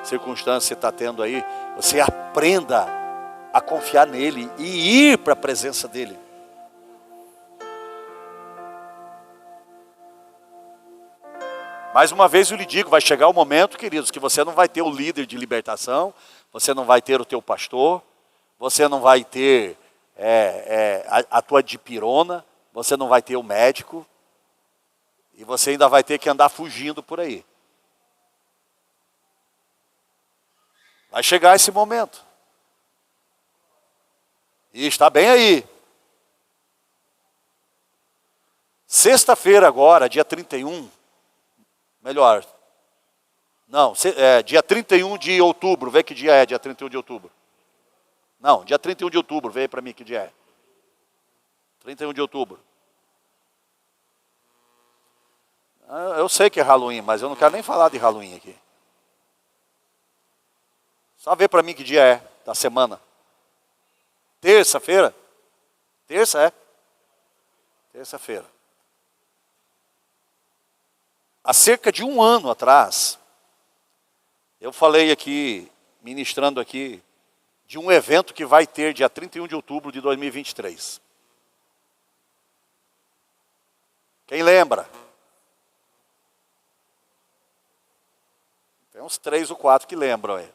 circunstância que você está tendo aí, você aprenda a confiar nele e ir para a presença dele. Mais uma vez eu lhe digo, vai chegar o momento, queridos, que você não vai ter o líder de libertação, você não vai ter o teu pastor, você não vai ter a tua dipirona, você não vai ter o médico, e você ainda vai ter que andar fugindo por aí. Vai chegar esse momento. E está bem aí. Sexta-feira agora, dia 31, melhor, não, dia 31 de outubro, vê que dia é dia 31 de outubro. Não, dia 31 de outubro, vê aí para mim que dia é. 31 de outubro. Eu sei que é Halloween, mas eu não quero nem falar de Halloween aqui. Só vê para mim que dia é, da semana. Terça-feira? Terça é? Terça-feira. Há cerca de um ano atrás, eu falei aqui, ministrando aqui, de um evento que vai ter dia 31 de outubro de 2023. Quem lembra? Tem uns 3 ou 4 que lembram aí.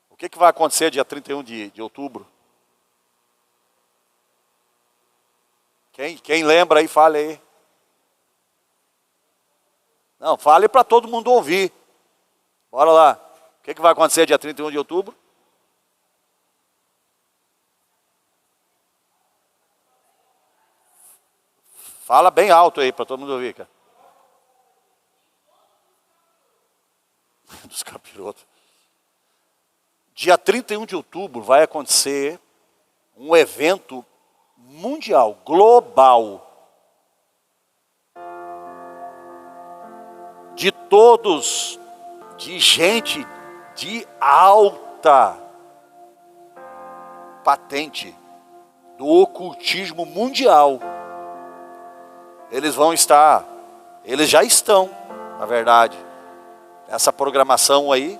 O que vai acontecer dia 31 de outubro? Quem lembra aí, fale aí. Não, fale para todo mundo ouvir. Bora lá. O que vai acontecer dia 31 de outubro? Fala bem alto aí para todo mundo ouvir, cara. Dos capirotos. Dia 31 de outubro vai acontecer um evento mundial, global, de todos, de gente de alta patente, do ocultismo mundial. Eles vão estar, eles já estão, na verdade, nessa programação aí,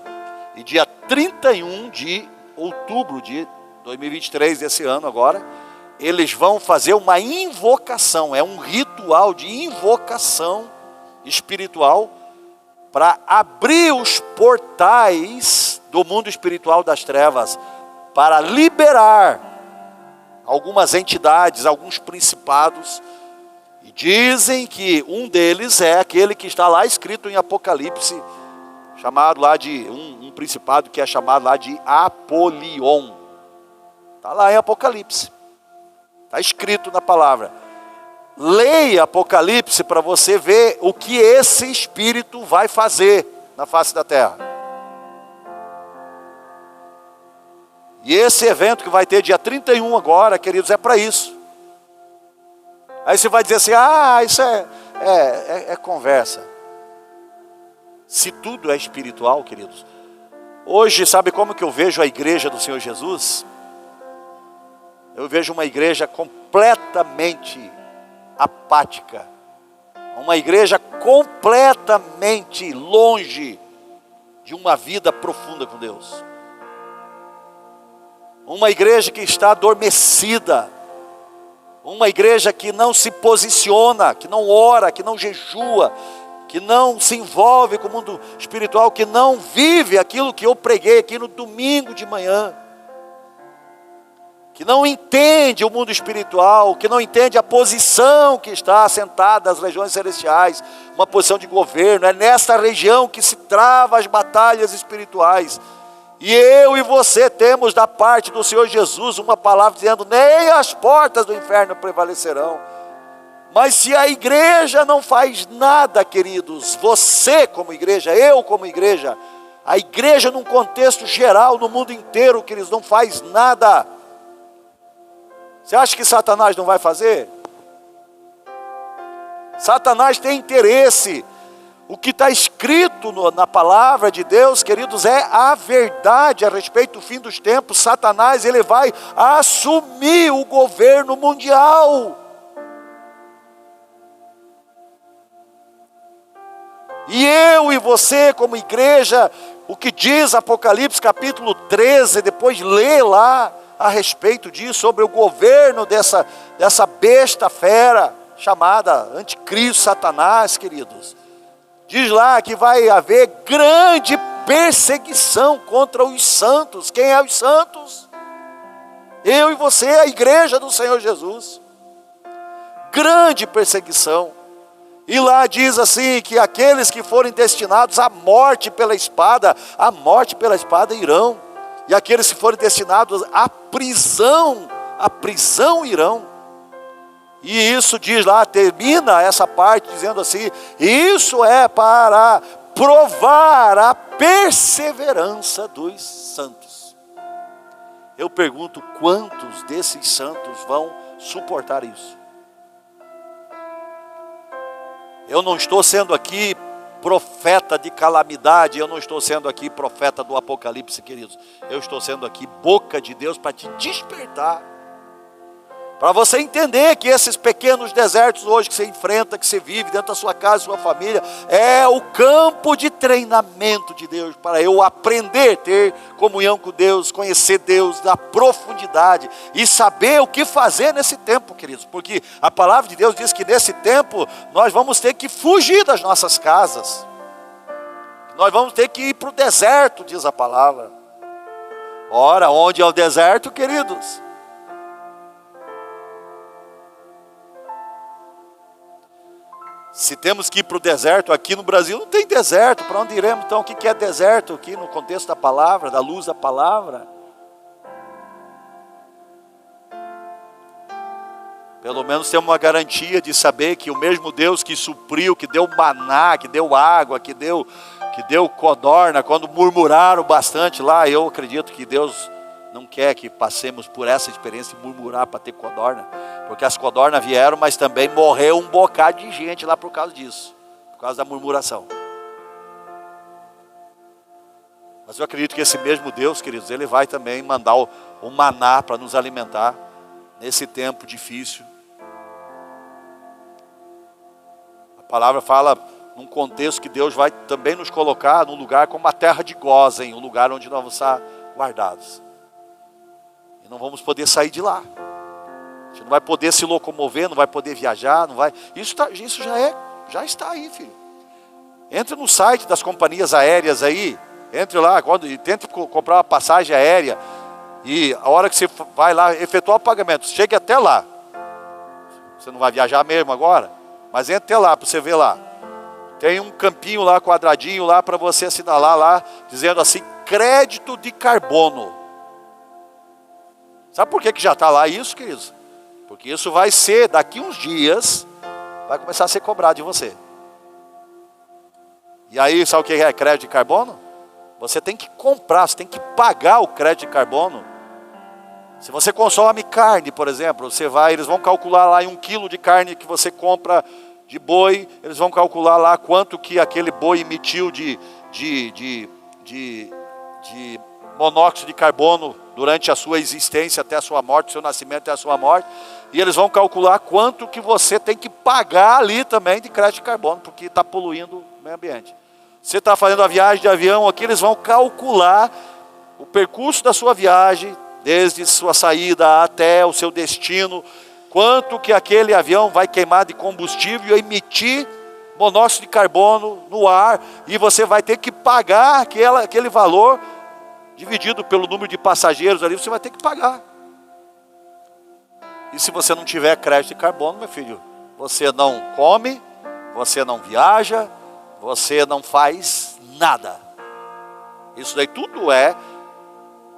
e dia 31 de outubro de 2023, desse ano agora, eles vão fazer uma invocação, é um ritual de invocação espiritual para abrir os portais do mundo espiritual das trevas, para liberar algumas entidades, alguns principados, e dizem que um deles é aquele que está lá escrito em Apocalipse, chamado lá de um principado que é chamado lá de Apolion. Está lá em Apocalipse. Está escrito na palavra. Leia Apocalipse para você ver o que esse espírito vai fazer na face da terra. E esse evento que vai ter dia 31 agora, queridos, é para isso. Aí você vai dizer assim, isso é conversa. Se tudo é espiritual, queridos. Hoje, sabe como que eu vejo a igreja do Senhor Jesus? Eu vejo uma igreja completamente apática. Uma igreja completamente longe de uma vida profunda com Deus. uma igreja que está adormecida, uma igreja que não se posiciona, que não ora, que não jejua, que não se envolve com o mundo espiritual, que não vive aquilo que eu preguei aqui no domingo de manhã, que não entende o mundo espiritual, que não entende a posição que está assentada nas regiões celestiais, uma posição de governo. É nesta região que se travam as batalhas espirituais. E eu e você temos da parte do Senhor Jesus uma palavra dizendo: nem as portas do inferno prevalecerão. Mas se a igreja não faz nada, queridos, você como igreja, eu como igreja, a igreja num contexto geral, no mundo inteiro, queridos, não faz nada. Você acha que Satanás não vai fazer? Satanás tem interesse. O que está escrito na palavra de Deus, queridos, é a verdade a respeito do fim dos tempos. Satanás, ele vai assumir o governo mundial. E eu e você como igreja, o que diz Apocalipse capítulo 13, depois lê lá a respeito disso, sobre o governo dessa besta fera, chamada anticristo, Satanás, queridos. Diz lá que vai haver grande perseguição contra os santos. Quem é os santos? Eu e você, a igreja do Senhor Jesus. Grande perseguição. E lá diz assim, que aqueles que forem destinados à morte pela espada irão. E aqueles que forem destinados à prisão irão. E isso diz lá, termina essa parte dizendo assim: isso é para provar a perseverança dos santos. Eu pergunto, quantos desses santos vão suportar isso? Eu não estou sendo aqui profeta de calamidade, eu não estou sendo aqui profeta do Apocalipse, queridos. Eu estou sendo aqui boca de Deus para te despertar, para você entender que esses pequenos desertos hoje que você enfrenta, que você vive dentro da sua casa, sua família, é o campo de treinamento de Deus, para eu aprender, ter comunhão com Deus, conhecer Deus na profundidade e saber o que fazer nesse tempo, queridos. Porque a palavra de Deus diz que nesse tempo nós vamos ter que fugir das nossas casas, nós vamos ter que ir para o deserto, diz a palavra. Ora, onde é o deserto, queridos? Se temos que ir para o deserto, aqui no Brasil não tem deserto, para onde iremos então? O que é deserto aqui no contexto da palavra, da luz da palavra? Pelo menos temos uma garantia de saber que o mesmo Deus que supriu, que deu maná, que deu água, que deu codorna, quando murmuraram bastante lá, eu acredito que Deus não quer que passemos por essa experiência de murmurar para ter codorna, porque as codornas vieram, mas também morreu um bocado de gente lá por causa disso, por causa da murmuração. Mas eu acredito que esse mesmo Deus, queridos, Ele vai também mandar o maná para nos alimentar nesse tempo difícil. A palavra fala num contexto que Deus vai também nos colocar num lugar como a terra de Gósen, um lugar onde nós vamos estar guardados. E não vamos poder sair de lá. A gente não vai poder se locomover, não vai poder viajar, não vai. Isso já está aí, filho. Entre no site das companhias aéreas aí, entre lá, tente comprar uma passagem aérea, e a hora que você vai lá efetuar o pagamento, chegue até lá. Você não vai viajar mesmo agora, mas entre até lá para você ver lá. Tem um campinho lá, quadradinho lá, para você assinalar lá, dizendo assim, crédito de carbono. Sabe por que já está lá isso, queridos? Porque isso vai ser, daqui uns dias, vai começar a ser cobrado de você. E aí, sabe o que é crédito de carbono? Você tem que comprar, você tem que pagar o crédito de carbono. Se você consome carne, por exemplo, eles vão calcular lá em 1 quilo de carne que você compra de boi, eles vão calcular lá quanto que aquele boi emitiu de monóxido de carbono durante a sua existência, até a sua morte, o seu nascimento até a sua morte. E eles vão calcular quanto que você tem que pagar ali também de crédito de carbono, porque está poluindo o meio ambiente. Você está fazendo a viagem de avião aqui, eles vão calcular o percurso da sua viagem, desde sua saída até o seu destino, quanto que aquele avião vai queimar de combustível e emitir monóxido de carbono no ar, e você vai ter que pagar aquele valor, dividido pelo número de passageiros ali, você vai ter que pagar. E se você não tiver crédito de carbono, meu filho, você não come, você não viaja, você não faz nada. Isso daí tudo é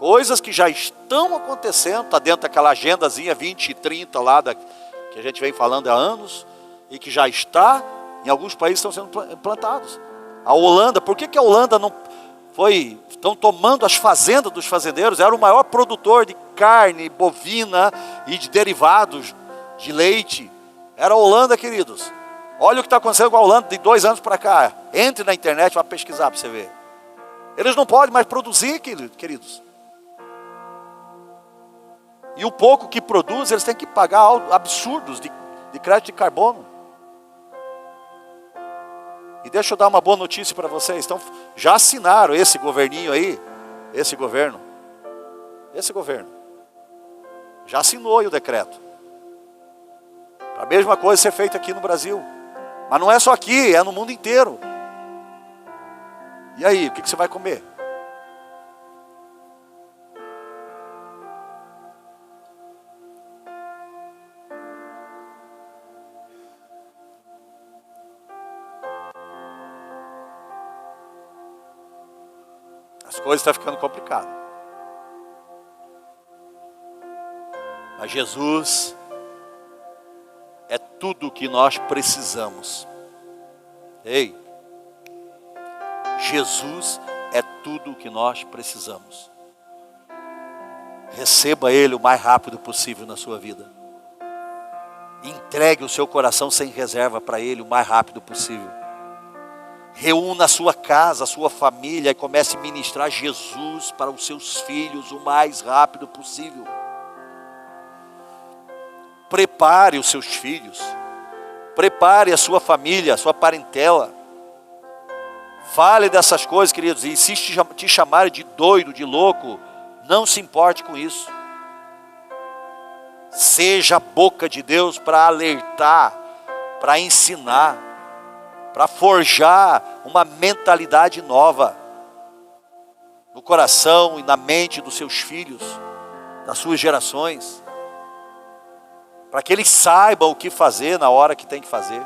coisas que já estão acontecendo, está dentro daquela agendazinha 20 e 30 lá, que a gente vem falando há anos, e que já está, em alguns países estão sendo implantados. A Holanda, por que a Holanda não foi... Estão tomando as fazendas dos fazendeiros, era o maior produtor de carne bovina e de derivados de leite. Era a Holanda, queridos. Olha o que está acontecendo com a Holanda de 2 anos para cá. Entre na internet, vai pesquisar para você ver. Eles não podem mais produzir, queridos. E o pouco que produz, eles têm que pagar absurdos de crédito de carbono. E deixa eu dar uma boa notícia para vocês. Então, já assinaram esse governinho aí, esse governo, já assinou aí o decreto. A mesma coisa ser feita aqui no Brasil. Mas não é só aqui, é no mundo inteiro. E aí, o que você vai comer? As coisas estão ficando complicadas. Mas Jesus é tudo o que nós precisamos. Ei, Jesus é tudo o que nós precisamos. Receba Ele o mais rápido possível na sua vida. Entregue o seu coração sem reserva para Ele o mais rápido possível. Reúna a sua casa, a sua família e comece a ministrar Jesus para os seus filhos o mais rápido possível. Prepare os seus filhos. Prepare a sua família, a sua parentela. Fale dessas coisas, queridos. E se te chamarem de doido, de louco, não se importe com isso. Seja a boca de Deus para alertar, para ensinar, para forjar uma mentalidade nova no coração e na mente dos seus filhos, das suas gerações, para que eles saibam o que fazer na hora que tem que fazer.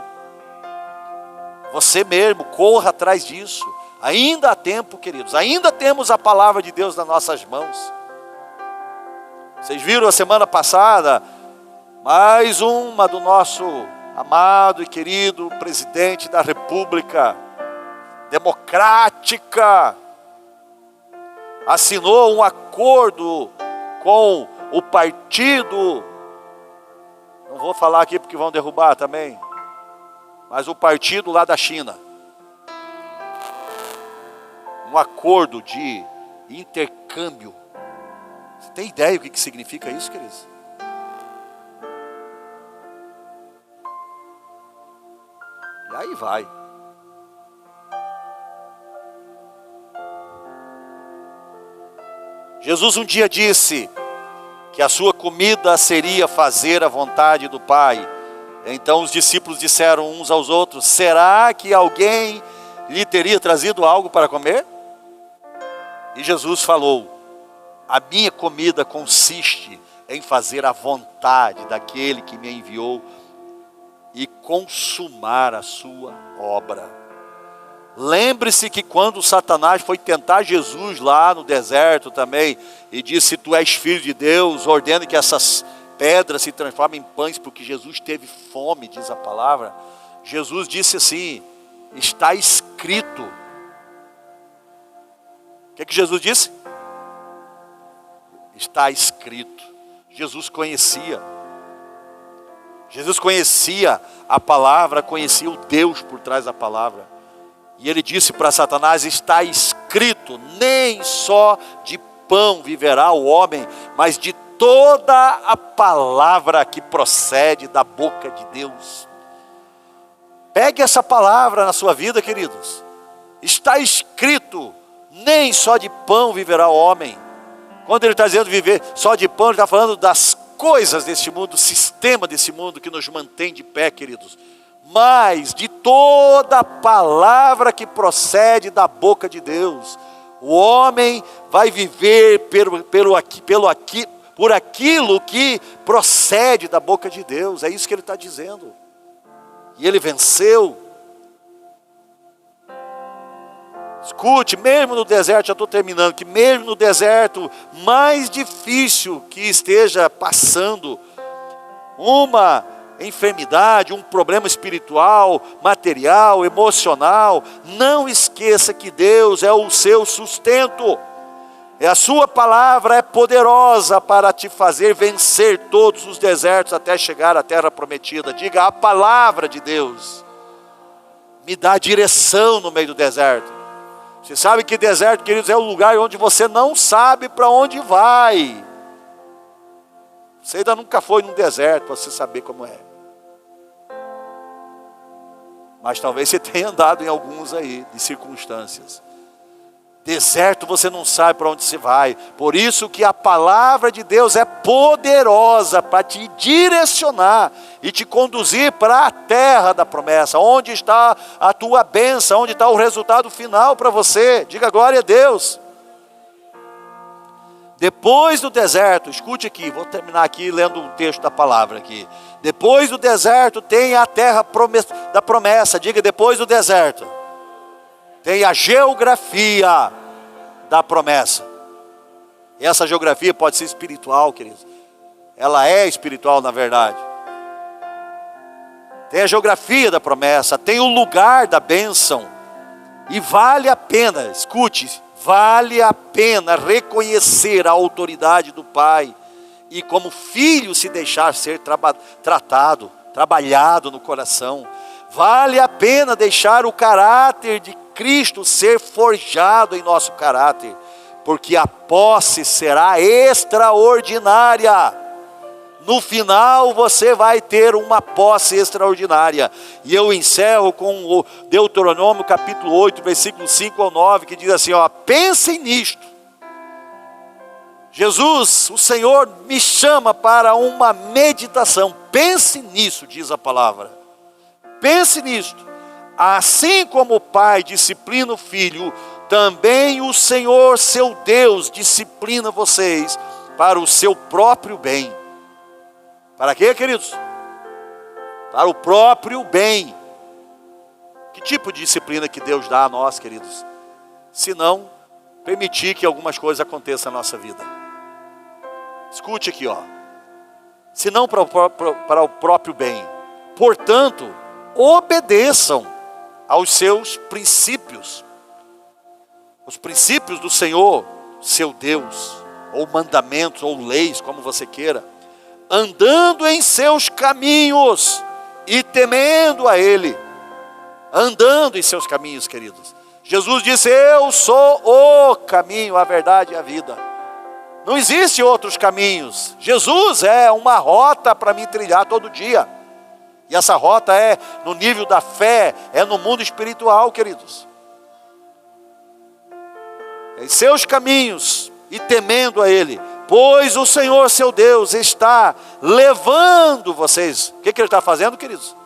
Você mesmo corra atrás disso. Ainda há tempo, queridos, ainda temos a palavra de Deus nas nossas mãos. Vocês viram a semana passada mais uma do nosso amado e querido presidente da República Democrática assinou um acordo com o partido, não vou falar aqui porque vão derrubar também, mas o partido lá da China, um acordo de intercâmbio. Você tem ideia do que significa isso, queridos? E aí vai. Jesus um dia disse que a sua comida seria fazer a vontade do Pai. Então os discípulos disseram uns aos outros: será que alguém lhe teria trazido algo para comer? E Jesus falou: a minha comida consiste em fazer a vontade daquele que me enviou e consumar a sua obra. Lembre-se que quando Satanás foi tentar Jesus lá no deserto também, e disse: se tu és filho de Deus, ordene que essas pedras se transformem em pães, porque Jesus teve fome, diz a palavra. Jesus disse assim: está escrito. O que Jesus disse? Está escrito. Jesus conhecia a palavra, conhecia o Deus por trás da palavra. E ele disse para Satanás: está escrito, nem só de pão viverá o homem, mas de toda a palavra que procede da boca de Deus. Pegue essa palavra na sua vida, queridos. Está escrito, nem só de pão viverá o homem, Quando ele está dizendo viver só de pão, ele está falando das coisas desse mundo, do sistema desse mundo que nos mantém de pé, queridos. Mas de toda palavra que procede da boca de Deus. O homem vai viver por aquilo que procede da boca de Deus. É isso que ele está dizendo. E ele venceu. Escute, mesmo no deserto, já estou terminando, que mesmo no deserto mais difícil que esteja passando, uma enfermidade, um problema espiritual, material, emocional, não esqueça que Deus é o seu sustento. E a sua palavra é poderosa para te fazer vencer todos os desertos até chegar à terra prometida. Diga, a palavra de Deus me dá direção no meio do deserto. Você sabe que deserto, queridos, é o lugar onde você não sabe para onde vai. Você ainda nunca foi num deserto para você saber como é. Mas talvez você tenha andado em alguns aí, de circunstâncias. Deserto você não sabe para onde você vai. Por isso que a palavra de Deus é poderosa para te direcionar e te conduzir para a terra da promessa. Onde está a tua bênção, onde está o resultado final para você. Diga glória a Deus. Depois do deserto, escute aqui, vou terminar aqui lendo um texto da palavra aqui. Depois do deserto tem a terra da promessa. Diga, depois do deserto tem a geografia da promessa. E essa geografia pode ser espiritual, queridos. Ela é espiritual, na verdade. Tem a geografia da promessa, tem o lugar da bênção. E vale a pena, escute, vale a pena reconhecer a autoridade do Pai. E como filho se deixar ser trabalhado no coração. Vale a pena deixar o caráter de Cristo ser forjado em nosso caráter, porque a posse será extraordinária. No final você vai ter uma posse extraordinária. E eu encerro com o Deuteronômio capítulo 8, versículo 5 ao 9, que diz assim, pensem nisto. Jesus, o Senhor, me chama para uma meditação. Pense nisso, diz a palavra. Pense nisto. Assim como o Pai disciplina o Filho, também o Senhor, seu Deus, disciplina vocês para o seu próprio bem. Para quê, queridos? Para o próprio bem. Que tipo de disciplina que Deus dá a nós, queridos? Se não permitir que algumas coisas aconteçam na nossa vida. Escute aqui, se não para o próprio bem. Portanto, obedeçam aos seus princípios. Os princípios do Senhor, seu Deus, ou mandamentos, ou leis, como você queira. Andando em seus caminhos e temendo a Ele. Andando em seus caminhos, queridos. Jesus disse, eu sou o caminho, a verdade e a vida. Não existe outros caminhos. Jesus é uma rota para me trilhar todo dia. E essa rota é no nível da fé, é no mundo espiritual, queridos. Em seus caminhos e temendo a Ele. Pois o Senhor, seu Deus, está levando vocês. O que Ele está fazendo, queridos?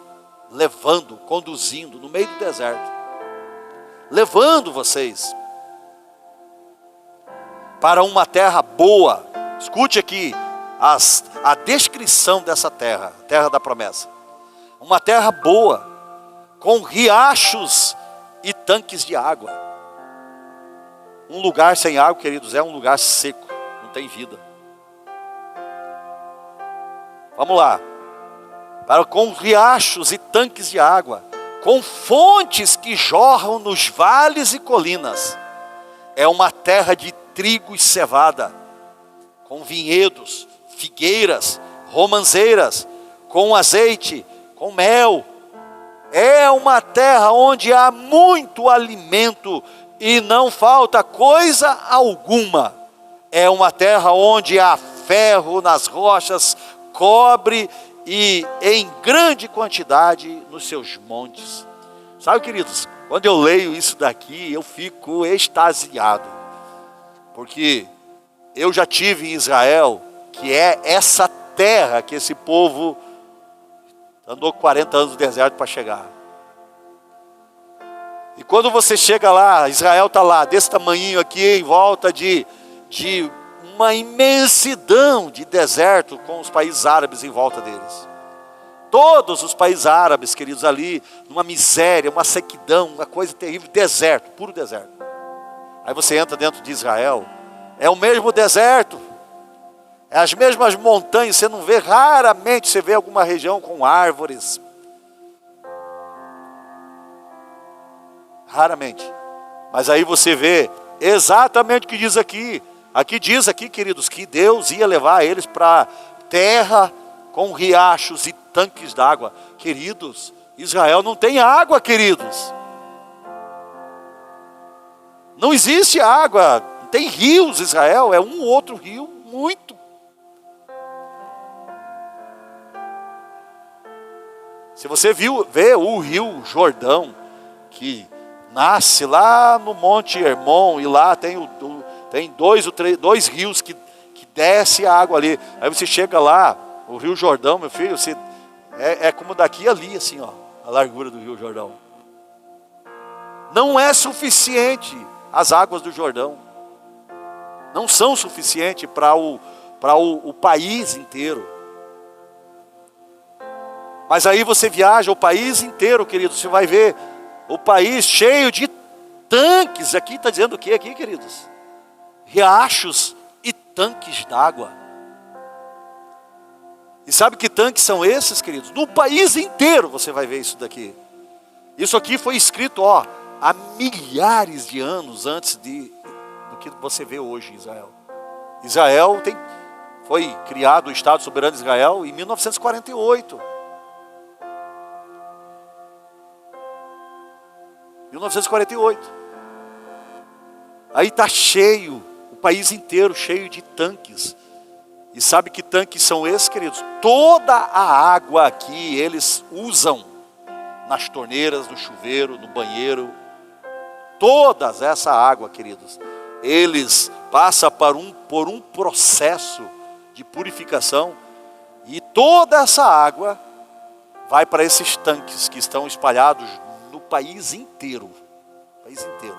Levando, conduzindo no meio do deserto. Levando vocês para uma terra boa. Escute aqui a descrição dessa terra, terra da promessa. Uma terra boa, com riachos e tanques de água. Um lugar sem água, queridos, é um lugar seco, não tem vida. Vamos lá. Com riachos e tanques de água, com fontes que jorram nos vales e colinas. É uma terra de trigo e cevada, com vinhedos, figueiras, romanzeiras, com azeite, com mel. É uma terra onde há muito alimento e não falta coisa alguma. É uma terra onde há ferro nas rochas, cobre e em grande quantidade nos seus montes. Sabe, queridos, quando eu leio isso daqui, eu fico extasiado. Porque eu já tive em Israel, que é essa terra que esse povo andou 40 anos no deserto para chegar. E quando você chega lá, Israel está lá, desse tamanhinho aqui, em volta de uma imensidão de deserto, com os países árabes em volta deles. Todos os países árabes, queridos, ali, numa miséria, uma sequidão, uma coisa terrível, deserto, puro deserto. Aí você entra dentro de Israel, é o mesmo deserto, é as mesmas montanhas, você não vê, raramente você vê alguma região com árvores. Raramente. Mas aí você vê exatamente o que diz aqui. Aqui diz aqui, queridos, que Deus ia levar eles para terra com riachos e tanques d'água. Queridos, Israel não tem água, queridos. Não existe água, não tem rios. Israel é um outro rio, muito. Se você vê o rio Jordão, que nasce lá no Monte Hermon, e lá tem dois rios que desce a água ali. Aí você chega lá, o Rio Jordão, meu filho, é como daqui ali, assim, ó, a largura do Rio Jordão. Não é suficiente as águas do Jordão. Não são suficientes para o país inteiro. Mas aí você viaja o país inteiro, querido, você vai ver o país cheio de tanques. Aqui está dizendo o que aqui, queridos? Riachos e tanques d'água. E sabe que tanques são esses, queridos? No país inteiro você vai ver isso daqui. Isso aqui foi escrito, há milhares de anos antes do que você vê hoje em Israel. Israel foi criado o Estado Soberano de Israel em 1948. 1948. Aí está cheio, o país inteiro cheio de tanques. E sabe que tanques são esses, queridos? Toda a água aqui eles usam nas torneiras, no chuveiro, no banheiro. Toda essa água, queridos, eles passam por um processo de purificação. E toda essa água vai para esses tanques que estão espalhados no país inteiro. País inteiro.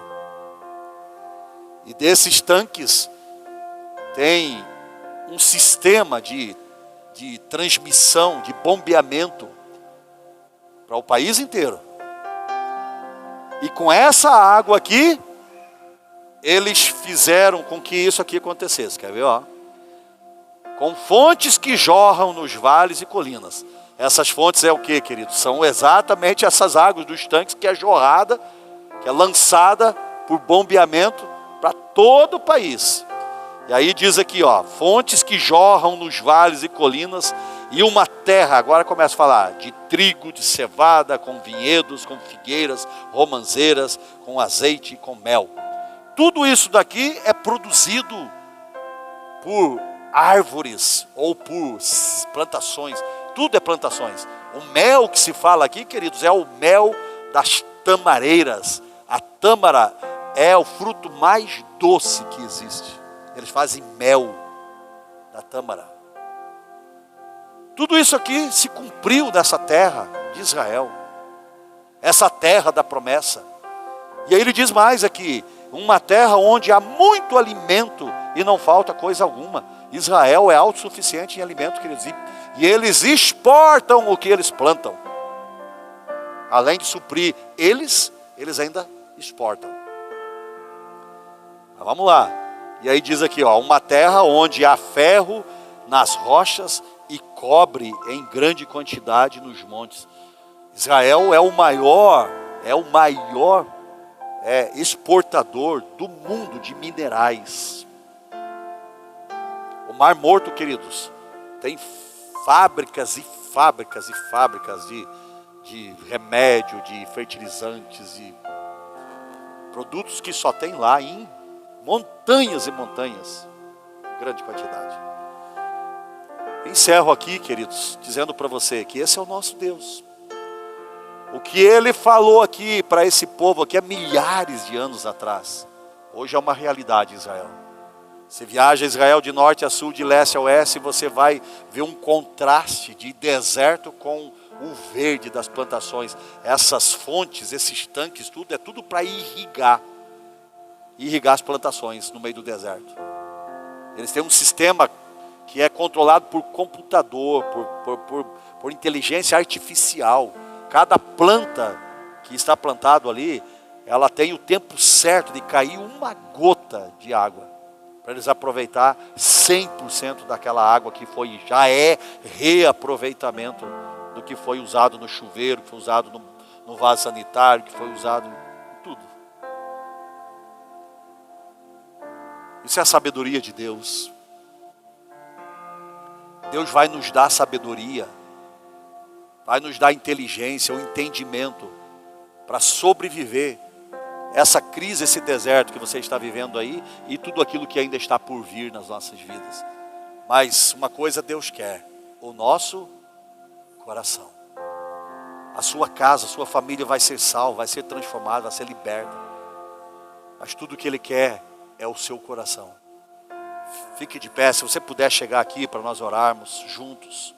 E desses tanques tem um sistema de transmissão, de bombeamento para o país inteiro. E com essa água aqui, eles fizeram com que isso aqui acontecesse. Quer ver, com fontes que jorram nos vales e colinas. Essas fontes é o que, queridos? São exatamente essas águas dos tanques que é jorrada, que é lançada por bombeamento para todo o país. E aí diz aqui, fontes que jorram nos vales e colinas, e uma terra, agora começa a falar, de trigo, de cevada, com vinhedos, com figueiras, romanzeiras, com azeite e com mel. Tudo isso daqui é produzido por árvores ou por plantações. Tudo é plantações. O mel que se fala aqui, queridos, é o mel das tamareiras. A tâmara é o fruto mais doce que existe. Eles fazem mel da tâmara. Tudo isso aqui se cumpriu nessa terra de Israel. Essa terra da promessa. E aí ele diz mais aqui, uma terra onde há muito alimento e não falta coisa alguma. Israel é autossuficiente em alimento, queridos. E eles exportam o que eles plantam. Além de suprir eles ainda exportam. Mas vamos lá. E aí diz aqui, uma terra onde há ferro nas rochas e cobre em grande quantidade nos montes. Israel é o maior exportador do mundo de minerais. O Mar Morto, queridos, tem fábricas e fábricas e fábricas de remédio, de fertilizantes e produtos que só tem lá em montanhas e montanhas, em grande quantidade. Encerro aqui, queridos, dizendo para você que esse é o nosso Deus. O que Ele falou aqui para esse povo aqui há milhares de anos atrás, hoje é uma realidade em Israel. Você viaja a Israel de norte a sul, de leste a oeste, você vai ver um contraste de deserto com o verde das plantações. Essas fontes, esses tanques, tudo é tudo para irrigar as plantações no meio do deserto. Eles têm um sistema que é controlado por computador, por inteligência artificial. Cada planta que está plantado ali, ela tem o tempo certo de cair uma gota de água, para eles aproveitar 100% daquela água que já é reaproveitamento do que foi usado no chuveiro, que foi usado no vaso sanitário, que foi usado em tudo. Isso é a sabedoria de Deus. Deus vai nos dar sabedoria, vai nos dar inteligência, o entendimento para sobreviver essa crise, esse deserto que você está vivendo aí e tudo aquilo que ainda está por vir nas nossas vidas. Mas uma coisa Deus quer: o nosso coração. A sua casa, a sua família vai ser salva, vai ser transformada, vai ser liberta. Mas tudo que Ele quer é o seu coração. Fique de pé, se você puder chegar aqui para nós orarmos juntos.